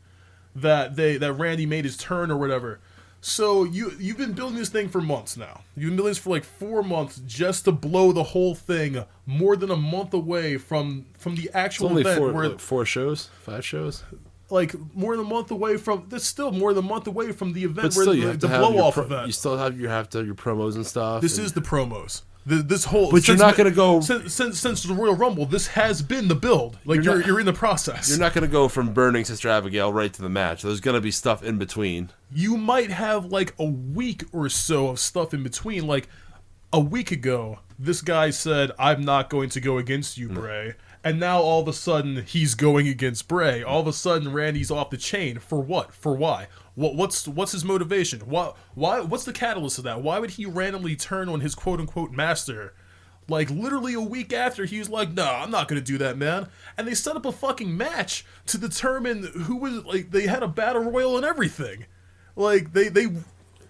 that Randy made his turn or whatever. So you've been building this thing for months now. You've been building this for like 4 months just to blow the whole thing more than a month away from the actual it's only event. 4 shows, 5 shows. Like more than a month away from. That's still more than a month away from the event But still, you where have the to have blow off your event. You still have your promos and stuff. This is the promos. This whole. But you're not going to go since the Royal Rumble. This has been the build. Like you're in the process. You're not going to go from burning Sister Abigail right to the match. There's going to be stuff in between. You might have like a week or so of stuff in between. Like a week ago, this guy said, "I'm not going to go against you, BRAY." And now all of a sudden he's going against BRAY. All of a sudden Randy's off the chain. For what? For why? What's his motivation? Why? What's the catalyst of that? Why would he randomly turn on his quote unquote master? Like literally a week after, he was like, "No, I'm not gonna do that, man." And they set up a fucking match to determine who was like. They had a battle royal and everything. Like they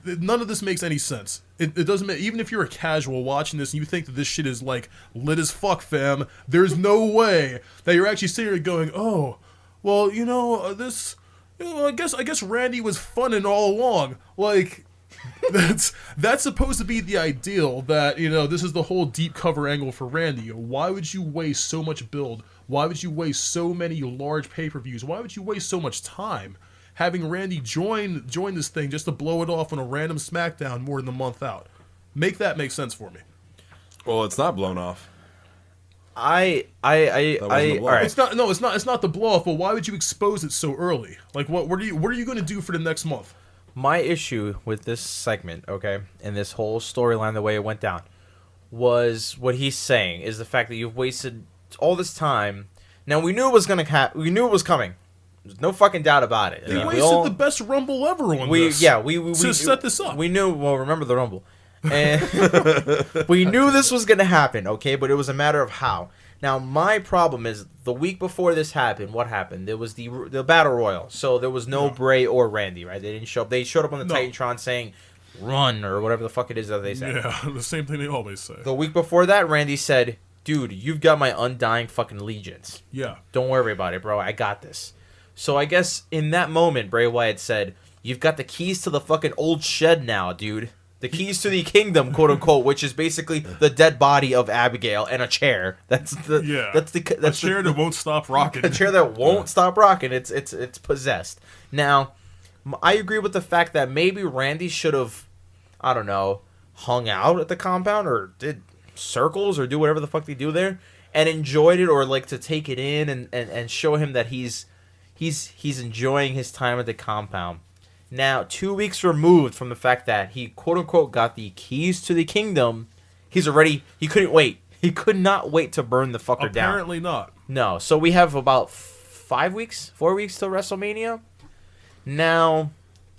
none of this makes any sense. It doesn't make, even if you're a casual watching this and you think that this shit is like lit as fuck, fam, there's no way that you're actually sitting here going, "Oh, well, you know, this, you know, I guess Randy was funnin' all along." Like that's supposed to be the ideal, that, you know, this is the whole deep cover angle for Randy. Why would you waste so much build? Why would you waste so many large pay-per-views? Why would you waste so much time having Randy join this thing just to blow it off on a random SmackDown more than a month out? Make that make sense for me. Well, it's not blown off. All right. It's not the blow off, but why would you expose it so early? Like what are you going to do for the next month? My issue with this segment, okay, and this whole storyline, the way it went down, was what he's saying is the fact that you've wasted all this time. Now we knew it was we knew it was coming. There's no fucking doubt about it. He wasted the best Rumble ever on this. Yeah, we set this up. We knew. Well, remember the Rumble, and we knew this was gonna happen. Okay, but it was a matter of how. Now my problem is the week before this happened. What happened? There was the Battle Royal, so there was no BRAY or Randy. Right? They didn't show up. They showed up on the Titantron saying "run" or whatever the fuck it is that they said. Yeah, the same thing they always say. The week before that, Randy said, "Dude, you've got my undying fucking allegiance. Yeah, don't worry about it, bro. I got this." So I guess in that moment, Bray Wyatt said, "You've got the keys to the fucking old shed now, dude. The keys to the kingdom, quote unquote," which is basically the dead body of Abigail and a chair. That's the chair that won't stop rocking. A chair that won't stop rocking. It's possessed. Now, I agree with the fact that maybe Randy should have, I don't know, hung out at the compound or did circles or do whatever the fuck they do there and enjoyed it, or like to take it in and show him that he's enjoying his time at the compound. Now, 2 weeks removed from the fact that he quote-unquote got the keys to the kingdom, he couldn't wait. He could not wait to burn the fucker down. Apparently not. No. So we have about 4 weeks till WrestleMania. Now,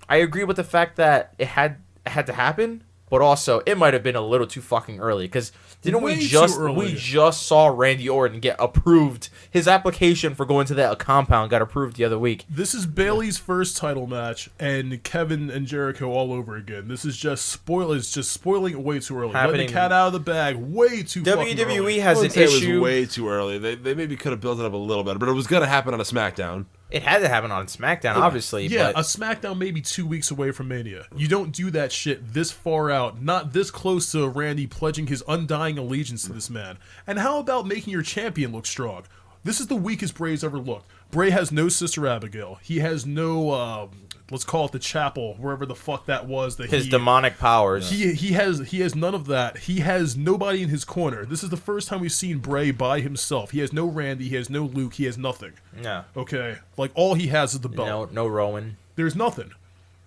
I agree with the fact that it had to happen, but also it might have been a little too fucking early because we just saw Randy Orton get approved. His application for going to that compound got approved the other week. This is Bayley's first title match, and Kevin and Jericho all over again. This is just spoiling it way too early. Letting the cat out of the bag way too fucking early. WWE has an issue. It was way too early. They maybe could have built it up a little better, but it was going to happen on a SmackDown. It had to happen on SmackDown, obviously. Yeah, but a SmackDown maybe 2 weeks away from Mania. You don't do that shit this far out, not this close to Randy pledging his undying allegiance to this man. And how about making your champion look strong? This is the weakest Bray's ever looked. Bray has no Sister Abigail. He has no, let's call it the chapel, wherever the fuck that was. His demonic powers. He has none of that. He has nobody in his corner. This is the first time we've seen Bray by himself. He has no Randy. He has no Luke. He has nothing. Yeah. Okay? Like, all he has is the belt. No Rowan. There's nothing.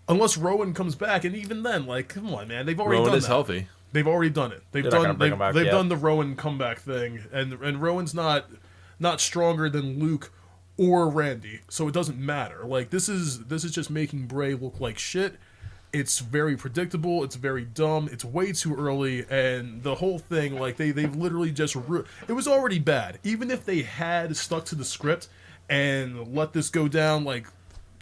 Unless Rowan comes back, and even then, like, come on, man. They've already done that. Rowan is healthy. They've already done it. They've done the Rowan comeback thing, and Rowan's not stronger than Luke or Randy, so it doesn't matter. Like, this is just making Bray look like shit. It's very predictable. It's very dumb. It's way too early, and the whole thing, like, they've literally just it was already bad. Even if they had stuck to the script and let this go down like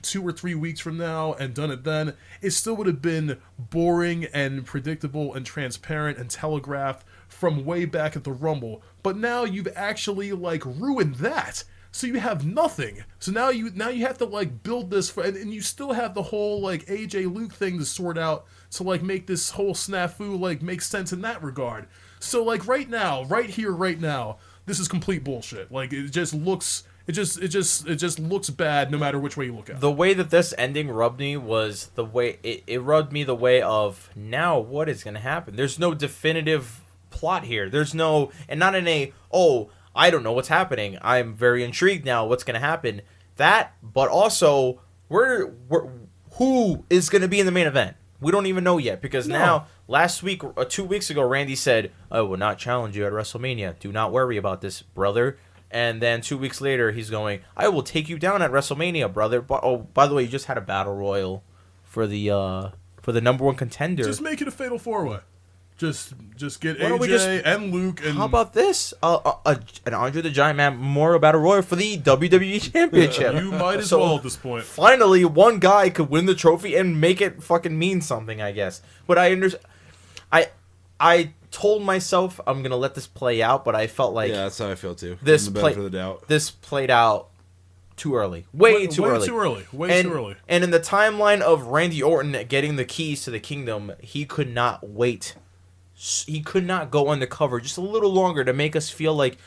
2 or 3 weeks from now and done it then, it still would have been boring and predictable and transparent and telegraphed from way back at the Rumble. But now you've actually, like, ruined that. So you have nothing. So now you have to, like, build this and you still have the whole, like, AJ Luke thing to sort out to, like, make this whole snafu, like, make sense in that regard. So, like, right now, this is complete bullshit. Like, it just looks bad no matter which way you look at it. The way that this ending rubbed me was the way it rubbed me the way of, now what is going to happen? There's no definitive plot here. There's no, and not in a, I don't know what's happening. I'm very intrigued now what's going to happen. That, but also, who is going to be in the main event? We don't even know yet, because now, last week, 2 weeks ago, Randy said, I will not challenge you at WrestleMania. Do not worry about this, brother. And then 2 weeks later, he's going, I will take you down at WrestleMania, brother. But, by the way, you just had a battle royal for the number one contender. Just make it a fatal 4-way. Just get AJ and Luke. And how about this? An Andre the Giant Man Memorial Battle Royal for the WWE Championship. You might as well at this point. Finally, one guy could win the trophy and make it fucking mean something, I guess. But I told myself I'm gonna let this play out, but I felt like that's how I feel too. This played out too early, way too early. And in the timeline of Randy Orton getting the keys to the kingdom, he could not wait. He could not go undercover just a little longer to make us feel like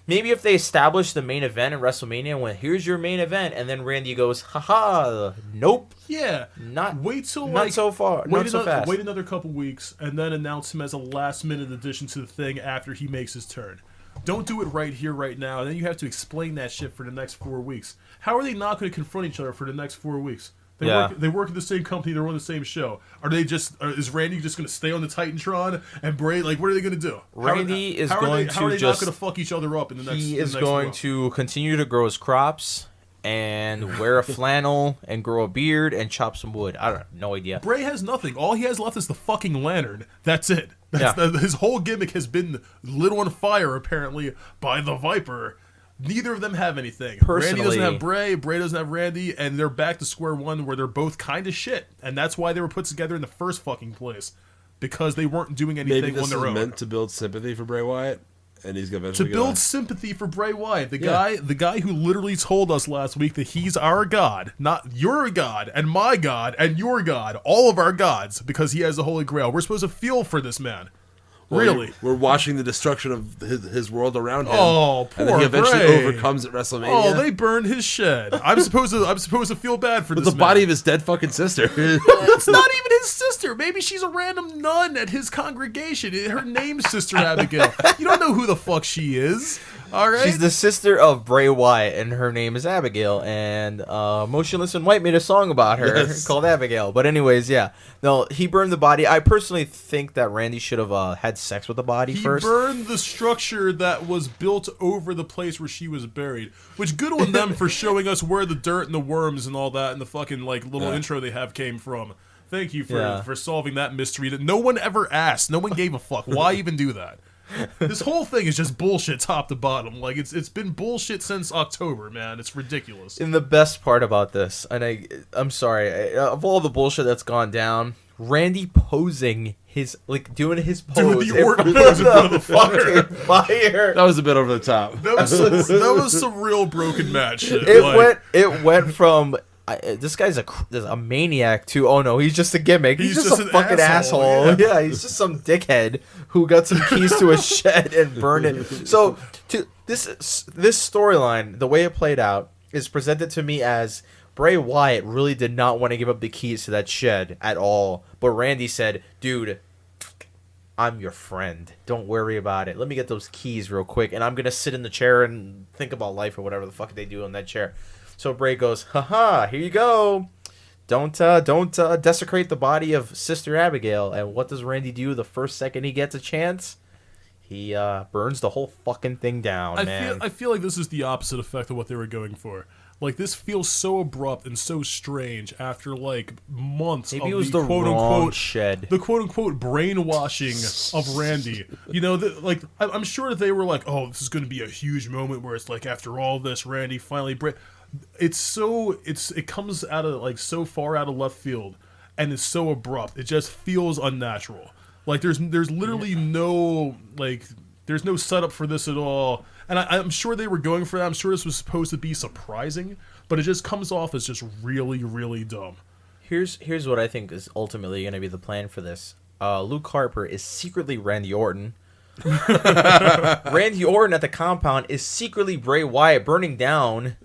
maybe if they established the main event in WrestleMania and went, here's your main event, and then Randy goes, haha, nope. Yeah. Not so fast. Wait another couple weeks and then announce him as a last-minute addition to the thing after he makes his turn. Don't do it right here, right now, and then you have to explain that shit for the next 4 weeks. How are they not going to confront each other for the next 4 weeks? They work at the same company. They're on the same show. Is Randy just going to stay on the Titantron and Bray? Like, what are they going to do? Randy is not going to fuck each other up in the next? He is going to continue to grow his crops and wear a flannel and grow a beard and chop some wood. I don't know. No idea. Bray has nothing. All he has left is the fucking lantern. That's it. His whole gimmick has been lit on fire, apparently, by the Viper. Neither of them have anything. Personally, Randy doesn't have Bray doesn't have Randy, and they're back to square one where they're both kind of shit. And that's why they were put together in the first fucking place. Because they weren't doing anything on their own. Maybe this is meant to build sympathy for Bray Wyatt, and he's going to eventually build sympathy for Bray Wyatt. The guy who literally told us last week that he's our god. Not your god, and my god, and your god. All of our gods, because he has the Holy Grail. We're supposed to feel for this man. Really? We're watching the destruction of his world around him. Oh, poor and then he eventually Bray. overcomes at WrestleMania. Oh, they burned his shed. I'm supposed to feel bad for this the body of his dead fucking sister. It's not even his sister. Maybe she's a random nun at his congregation. Her name's Sister Abigail. You don't know who the fuck she is. All right. She's the sister of Bray Wyatt, and her name is Abigail. And Motionless in White made a song about her called Abigail. But anyways, yeah. No, he burned the body. I personally think that Randy should have had sex with the body first. He burned the structure that was built over the place where she was buried. Which, good on them for showing us where the dirt and the worms and all that and the fucking little intro they have came from. Thank you for solving that mystery that no one ever asked. No one gave a fuck. Why even do that? This whole thing is just bullshit top to bottom. Like, it's been bullshit since October, man. It's ridiculous. And the best part about this, and I'm sorry, of all the bullshit that's gone down, Randy posing doing his pose. Doing the Orton pose in front of the fire. That was a bit over the top. That was some real broken match shit. It went from... this guy's a maniac to, oh no, he's just a gimmick. He's just a fucking asshole. Yeah, he's just some dickhead who got some keys to a shed and burned it. So this storyline, the way it played out, is presented to me as Bray Wyatt really did not want to give up the keys to that shed at all. But Randy said, dude, I'm your friend. Don't worry about it. Let me get those keys real quick, and I'm going to sit in the chair and think about life or whatever the fuck they do in that chair. So Bray goes, haha, here you go. Don't desecrate the body of Sister Abigail. And what does Randy do the first second he gets a chance? He burns the whole fucking thing down, man. I feel like this is the opposite effect of what they were going for. Like, this feels so abrupt and so strange after, months Maybe of it was the quote-unquote shed. The quote-unquote brainwashing of Randy. You know, I'm sure that they were like, oh, this is going to be a huge moment where it's like, after all this, Randy finally... It comes out of so far out of left field, and it's so abrupt. It just feels unnatural. Like there's literally no there's no setup for this at all. And I'm sure they were going for that. I'm sure this was supposed to be surprising, but it just comes off as just really, really dumb. Here's what I think is ultimately going to be the plan for this. Luke Harper is secretly Randy Orton. Randy Orton at the compound is secretly Bray Wyatt burning down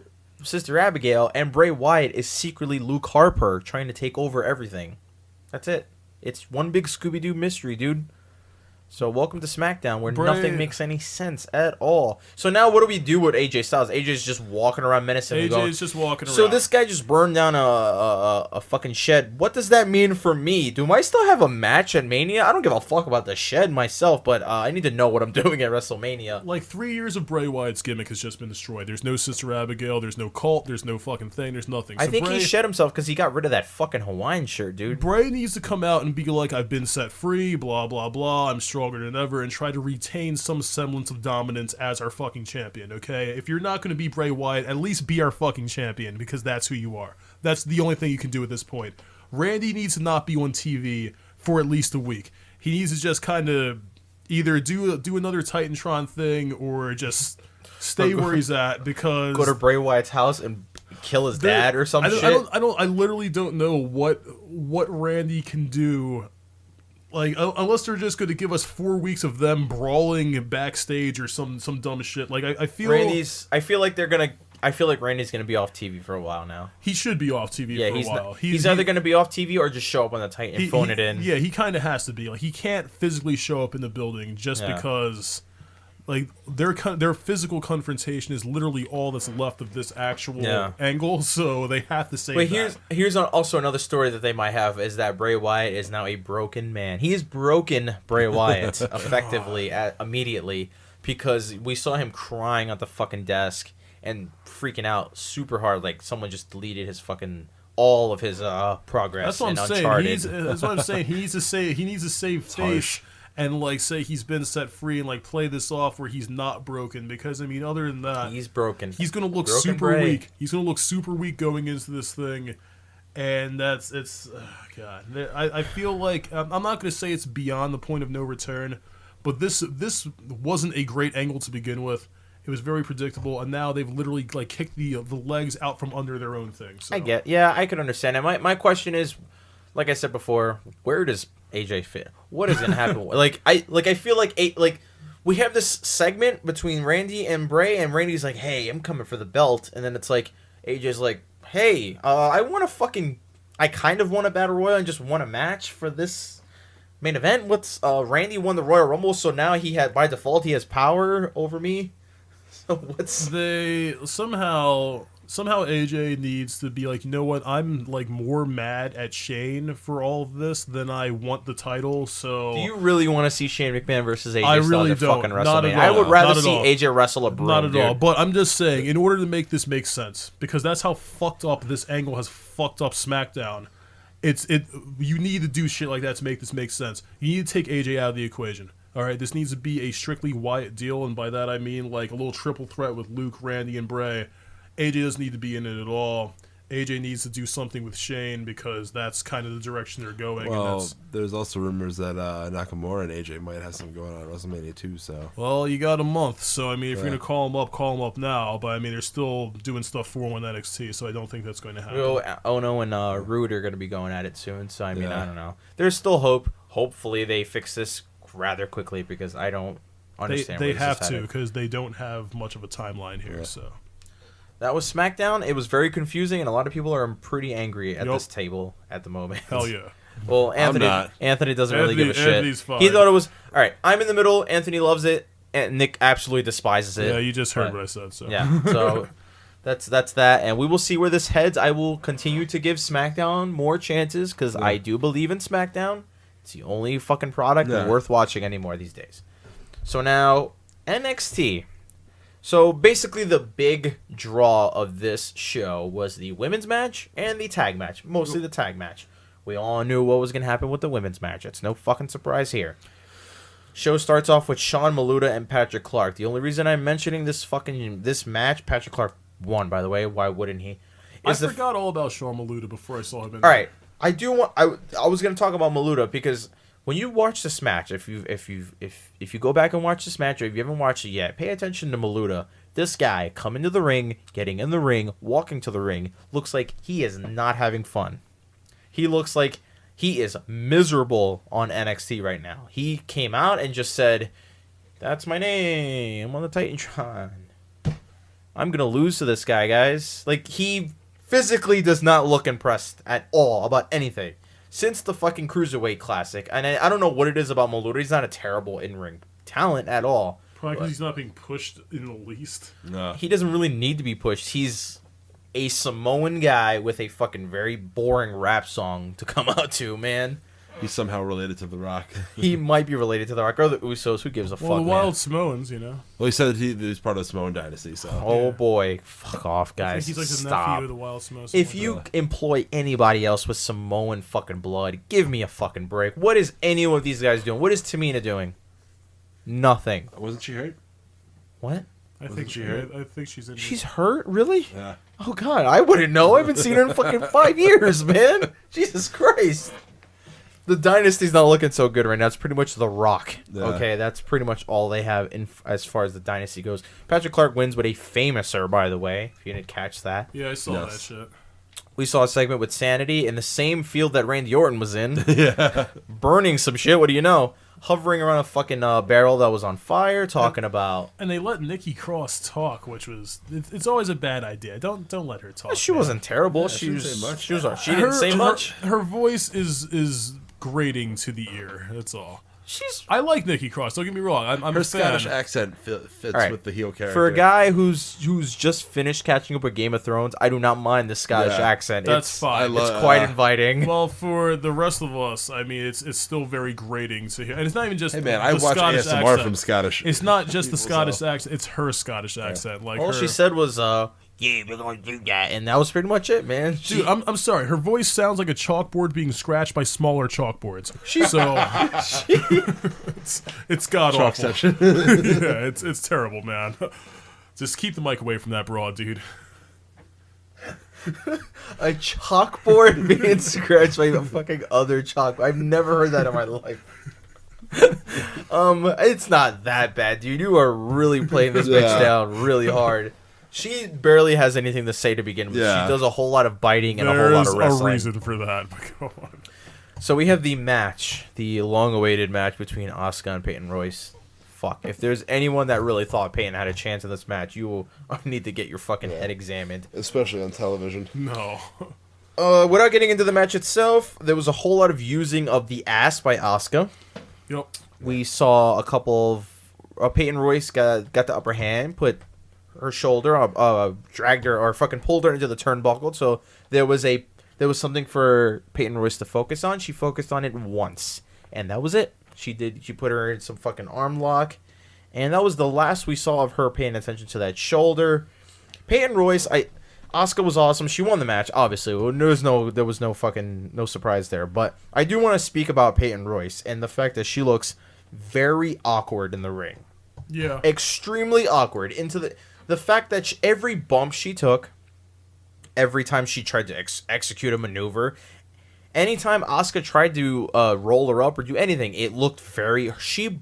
Sister Abigail, and Bray Wyatt is secretly Luke Harper trying to take over everything. That's it. It's one big Scooby-Doo mystery, dude. So welcome to Smackdown, where nothing makes any sense at all. So now what do we do with AJ Styles? AJ's just walking around menacing. AJ's just walking around. So this guy just burned down a fucking shed. What does that mean for me? Do I still have a match at Mania? I don't give a fuck about the shed myself, but I need to know what I'm doing at WrestleMania. 3 years of Bray Wyatt's gimmick has just been destroyed. There's no Sister Abigail. There's no cult. There's no fucking thing. There's nothing. I think he shed himself because he got rid of that fucking Hawaiian shirt, dude. Bray needs to come out and be like, I've been set free, blah, blah, blah. I'm stronger than ever, and try to retain some semblance of dominance as our fucking champion, okay? If you're not going to be Bray Wyatt, at least be our fucking champion, because that's who you are. That's the only thing you can do at this point. Randy needs to not be on TV for at least a week. He needs to just kind of either do another Titantron thing or just stay where he's at, because... Go to Bray Wyatt's house and kill his dad or some shit? I literally don't know what Randy can do. Unless they're just going to give us 4 weeks of them brawling backstage or some dumb shit. I feel like Randy's gonna be off TV for a while now. He should be off TV for a while. He's either gonna be off TV or just show up on the Titan and phone it in. Yeah, he kind of has to be. He can't physically show up in the building just because. Their physical confrontation is literally all that's left of this actual angle, so they have to say that. Here's also another story that they might have is that Bray Wyatt is now a broken man. He is broken Bray Wyatt effectively immediately, because we saw him crying at the fucking desk and freaking out super hard, like someone just deleted his fucking all of his progress. That's what I'm saying. That's what I'm saying. He needs to save face. And say he's been set free and play this off where he's not broken, because other than that, he's broken. He's gonna look super weak. He's gonna look super weak going into this thing, and God. I feel like I'm not gonna say it's beyond the point of no return, but this wasn't a great angle to begin with. It was very predictable, and now they've literally kicked the legs out from under their own thing. So. I can understand it. My question is, like I said before, where does AJ fit? What is gonna happen? I feel like we have this segment between Randy and Bray, and Randy's like, "Hey, I'm coming for the belt," and then it's like AJ's like, "Hey, I kind of want a battle royal and just want a match for this main event." Randy won the Royal Rumble, so now by default he has power over me. What's They somehow AJ needs to be like, you know what? I'm like more mad at Shane for all of this than I want the title. So do you really want to see Shane McMahon versus AJ I Styles really at don't. fucking Not WrestleMania? at I all. would rather Not at see all. AJ wrestle a broom. not at all. Dude. But I'm just saying, in order to make this make sense, because that's how fucked up this angle has fucked up SmackDown. You need to do shit like that to make this make sense. You need to take AJ out of the equation. All right, this needs to be a strictly Wyatt deal, and by that I mean like a little triple threat with Luke, Randy, and Bray. AJ doesn't need to be in it at all. AJ needs to do something with Shane because that's kind of the direction they're going. Well, there's also rumors that Nakamura and AJ might have something going on at WrestleMania too. So, well, you got a month, so I mean, if you're gonna call him up now. But I mean, they're still doing stuff for him on NXT, so I don't think that's going to happen. Well, Ono and Rude are going to be going at it soon, so I mean, I don't know. There's still hope. Hopefully, they fix this rather quickly because I don't understand. They have to because they don't have much of a timeline here. So. That was SmackDown. It was very confusing, and a lot of people are pretty angry at this table at the moment. Hell yeah. Well, Anthony doesn't really give a shit. Anthony's fine. He thought it was all right. I'm in the middle. Anthony loves it, and Nick absolutely despises it. Yeah, you just heard what I said. So yeah, so that's that, and we will see where this heads. I will continue to give SmackDown more chances because I do believe in SmackDown. It's the only fucking product worth watching anymore these days. So now NXT. So basically the big draw of this show was the women's match and the tag match. Mostly the tag match. We all knew what was going to happen with the women's match. It's no fucking surprise here. Show starts off with Sean Maluta and Patrick Clark. The only reason I'm mentioning this match, Patrick Clark won, by the way. Why wouldn't he? I forgot all about Sean Maluta before I saw him in all right. I was going to talk about Maluta because when you watch this match, if you go back and watch this match, or if you haven't watched it yet, pay attention to Maluta. This guy coming to the ring, getting in the ring, walking to the ring, looks like he is not having fun. He looks like he is miserable on NXT right now. He came out and just said, "That's my name. I'm on the Titantron. I'm gonna lose to this guy, guys." Like, he physically does not look impressed at all about anything. Since the fucking Cruiserweight Classic, and I don't know what it is about Maluta. He's not a terrible in-ring talent at all. Probably because he's not being pushed in the least. no. He doesn't really need to be pushed. He's a Samoan guy with a fucking very boring rap song to come out to, man. He's somehow related to The Rock. He might be related to The Rock or the Usos. Who gives a fuck, Well, the man? Wild Samoans, you know. Well, he said that he's part of the Samoan dynasty. So, Oh, boy. Fuck off, I guys. think he's like the Stop. nephew of the Wild Samoans. If you employ anybody else with Samoan fucking blood, give me a fucking break. What is any of these guys doing? What is Tamina doing? Nothing. wasn't she hurt? What? I think she hurt? I think she's in. She's hurt? Really? Yeah. Oh, God. I wouldn't know. I haven't seen her in fucking 5 years, man. Jesus Christ. The Dynasty's not looking so good right now. It's pretty much The Rock. Yeah. Okay, that's pretty much all they have as far as the Dynasty goes. Patrick Clark wins with a famouser, by the way, if you didn't catch that. Yeah, I saw that shit. We saw a segment with Sanity in the same field that Randy Orton was in. Yeah. Burning some shit, what do you know? Hovering around a fucking barrel that was on fire, talking about... And they let Nikki Cross talk, which was... It's always a bad idea. Don't let her talk. She wasn't terrible. She didn't was, say much. she didn't say much. Her voice is grating to the ear. That's all. I like Nikki Cross. Don't get me wrong. I'm Her a fan. Scottish accent fits Right. with the heel character. For a guy who's just finished catching up with Game of Thrones, I do not mind the Scottish accent. That's fine. It's quite inviting. Well, for the rest of us, I mean, it's still very grating to hear. And it's not even just Hey man, the I watch Scottish ASMR accent. from Scottish. It's not just the people, Scottish so. accent. It's her Scottish accent. Like All her, she said was, yeah, we're going to do that. And that was pretty much it, man. Dude, I'm sorry. Her voice sounds like a chalkboard being scratched by smaller chalkboards. It's god awful. Yeah, it's terrible, man. Just keep the mic away from that broad, dude. A chalkboard being scratched by a fucking other chalkboard. I've never heard that in my life. It's not that bad, dude. You are really playing this bitch down really hard. She barely has anything to say to begin with. Yeah. She does a whole lot of biting and a whole lot of There's wrestling. a reason for that. But go on. So we have the match, the long-awaited match between Asuka and Peyton Royce. Fuck. If there's anyone that really thought Peyton had a chance in this match, you will need to get your fucking head examined. Especially on television. No. Without getting into the match itself, there was a whole lot of using of the ass by Asuka. Yep. We saw a couple of... Peyton Royce got the upper hand, put her shoulder, dragged her or fucking pulled her into the turnbuckle. So there was something for Peyton Royce to focus on. She focused on it once, and that was it. She put her in some fucking arm lock, and that was the last we saw of her paying attention to that shoulder. Peyton Royce, Asuka was awesome. She won the match, obviously. There was no surprise there. But I do want to speak about Peyton Royce and the fact that she looks very awkward in the ring. Yeah. Extremely awkward. Into the fact that every bump she took, every time she tried to execute a maneuver, anytime Asuka tried to roll her up or do anything, it looked she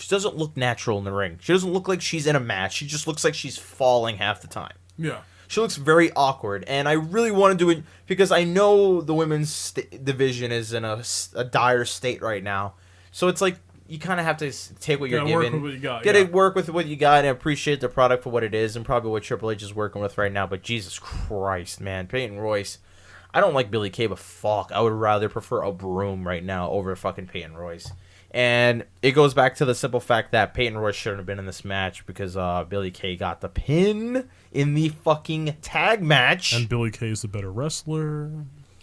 doesn't look natural in the ring. She doesn't look like she's in a match. She just looks like she's falling half the time. Yeah. She looks very awkward, and I really want to do it because I know the women's division is in a dire state right now. So it's like you kind of have to take what you're given, work with what you got, work with what you got, and appreciate the product for what it is, and probably what Triple H is working with right now. But Jesus Christ, man, Peyton Royce. I don't like Billie Kay, but fuck, I would rather prefer a broom right now over fucking Peyton Royce. And it goes back to the simple fact that Peyton Royce shouldn't have been in this match because Billie Kay got the pin in the fucking tag match. And Billie Kay is the better wrestler.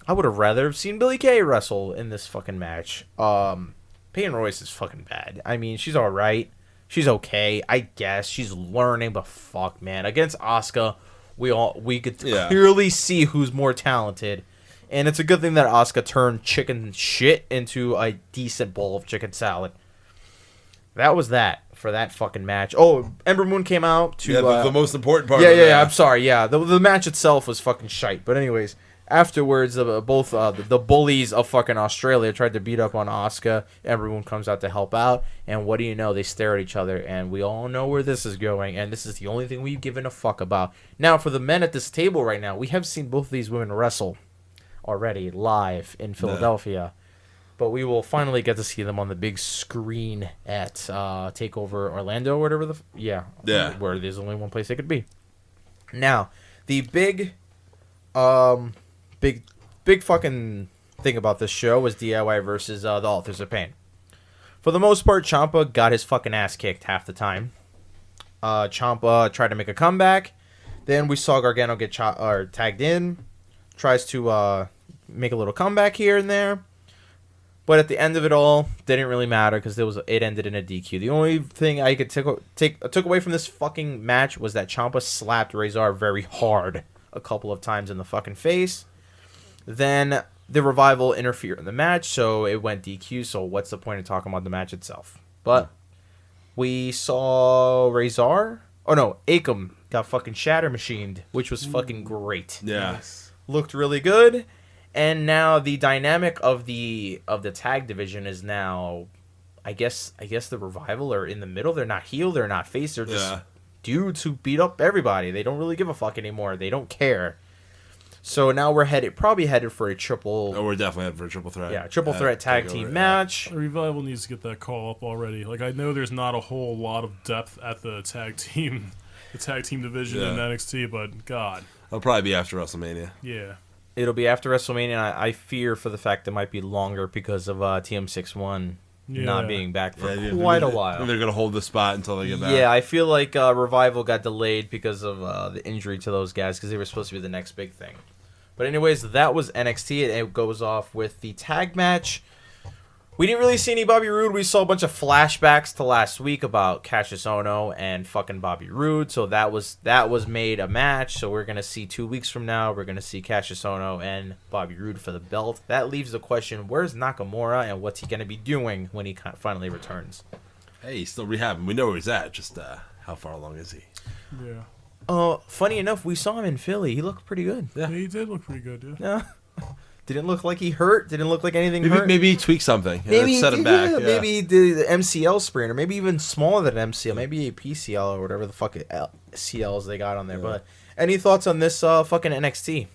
I would have rather have seen Billie Kay wrestle in this fucking match. Peyton Royce is fucking bad. I mean, she's alright. She's okay, I guess. She's learning, but fuck, man. Against Asuka, we could clearly see who's more talented. And it's a good thing that Asuka turned chicken shit into a decent bowl of chicken salad. That was that for that fucking match. Oh, Ember Moon came out to... the most important part of that. Yeah, I'm sorry, yeah. The match itself was fucking shite. But anyways, afterwards, both the bullies of fucking Australia tried to beat up on Asuka. Ember Moon comes out to help out. And what do you know? They stare at each other. And we all know where this is going. And this is the only thing we've given a fuck about. Now, for the men at this table right now, we have seen both of these women wrestle already live in Philadelphia, but we will finally get to see them on the big screen at TakeOver Orlando or whatever where there's only one place they could be. Now, the big fucking thing about this show was DIY versus the Authors of Pain. For the most part, Ciampa got his fucking ass kicked half the time. Ciampa tried to make a comeback. Then we saw Gargano get tagged in. Tries to make a little comeback here and there. But at the end of it all, didn't really matter because it ended in a DQ. The only thing I could took away from this fucking match was that Ciampa slapped Razor very hard a couple of times in the fucking face. Then the Revival interfered in the match, so it went DQ. So what's the point of talking about the match itself? But we saw Razor. Oh no, Akam got fucking shatter machined, which was fucking great. Yeah. Looked really good, and now the dynamic of the tag division is now, I guess the Revival are in the middle. They're not heel, they're not face, they're just dudes who beat up everybody. They don't really give a fuck anymore. They don't care. So now we're probably headed for a triple. Oh, we're definitely headed for a triple threat. Yeah, triple threat tag team match. The Revival needs to get that call up already. Like I know there's not a whole lot of depth at the tag team division in NXT, but God. It'll probably be after WrestleMania. Yeah. It'll be after WrestleMania, and I fear for the fact it might be longer because of TM61 not being back for quite a while. They're going to hold the spot until they get back. Yeah, I feel like Revival got delayed because of the injury to those guys because they were supposed to be the next big thing. But anyways, that was NXT, and it goes off with the tag match. We didn't really see any Bobby Roode. We saw a bunch of flashbacks to last week about Cassius Ohno and fucking Bobby Roode. So that was made a match. So we're going to see 2 weeks from now, we're going to see Cassius Ohno and Bobby Roode for the belt. That leaves the question, where's Nakamura and what's he going to be doing when he finally returns? Hey, he's still rehabbing. We know where he's at. Just how far along is he? Yeah. Funny enough, we saw him in Philly. He looked pretty good. Yeah, he did look pretty good, yeah. Didn't look like he hurt. Didn't look like anything hurt. Maybe he tweaked something. Maybe set him back. Yeah. Maybe he did the MCL sprain, or maybe even smaller than MCL. Maybe a PCL or whatever the fuck CLs they got on there. Yeah. But any thoughts on this fucking NXT?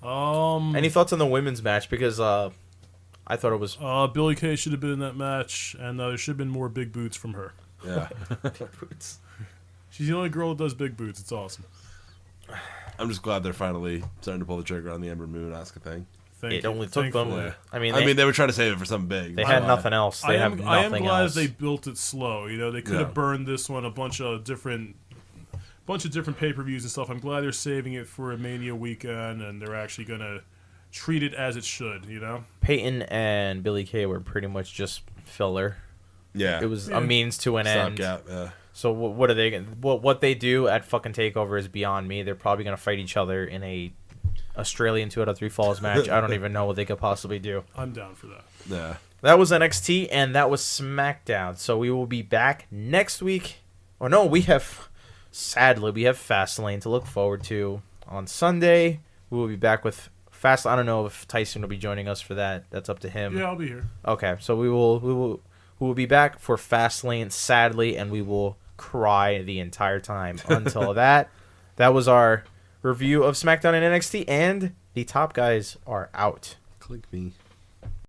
Any thoughts on the women's match? Because I thought it was Billie Kay should have been in that match, and there should have been more big boots from her. Yeah. Big boots. She's the only girl that does big boots. It's awesome. I'm just glad they're finally starting to pull the trigger on the Ember Moon Asuka thing. It only took them. Yeah. I mean, they were trying to save it for something big. They had nothing else. I am glad they built it slow. You know, they could have burned this one a bunch of different bunch of different pay-per-views and stuff. I'm glad they're saving it for a Mania weekend, and they're actually gonna treat it as it should. You know, Peyton and Billy Kay were pretty much just filler. Yeah. It was a means to an end. Stopgap, yeah. So what are they? What they do at fucking Takeover is beyond me. They're probably gonna fight each other in a Australian 2 out of 3 falls match. I don't even know what they could possibly do. I'm down for that. Yeah. That was NXT and that was SmackDown. So we will be back next week. Oh no, sadly we have Fastlane to look forward to on Sunday. We will be back with Fastlane. I don't know if Tyson will be joining us for that. That's up to him. Yeah, I'll be here. Okay, so we will be back for Fastlane, sadly, and we will cry the entire time until that. That was our review of SmackDown and NXT, and the top guys are out. Click me.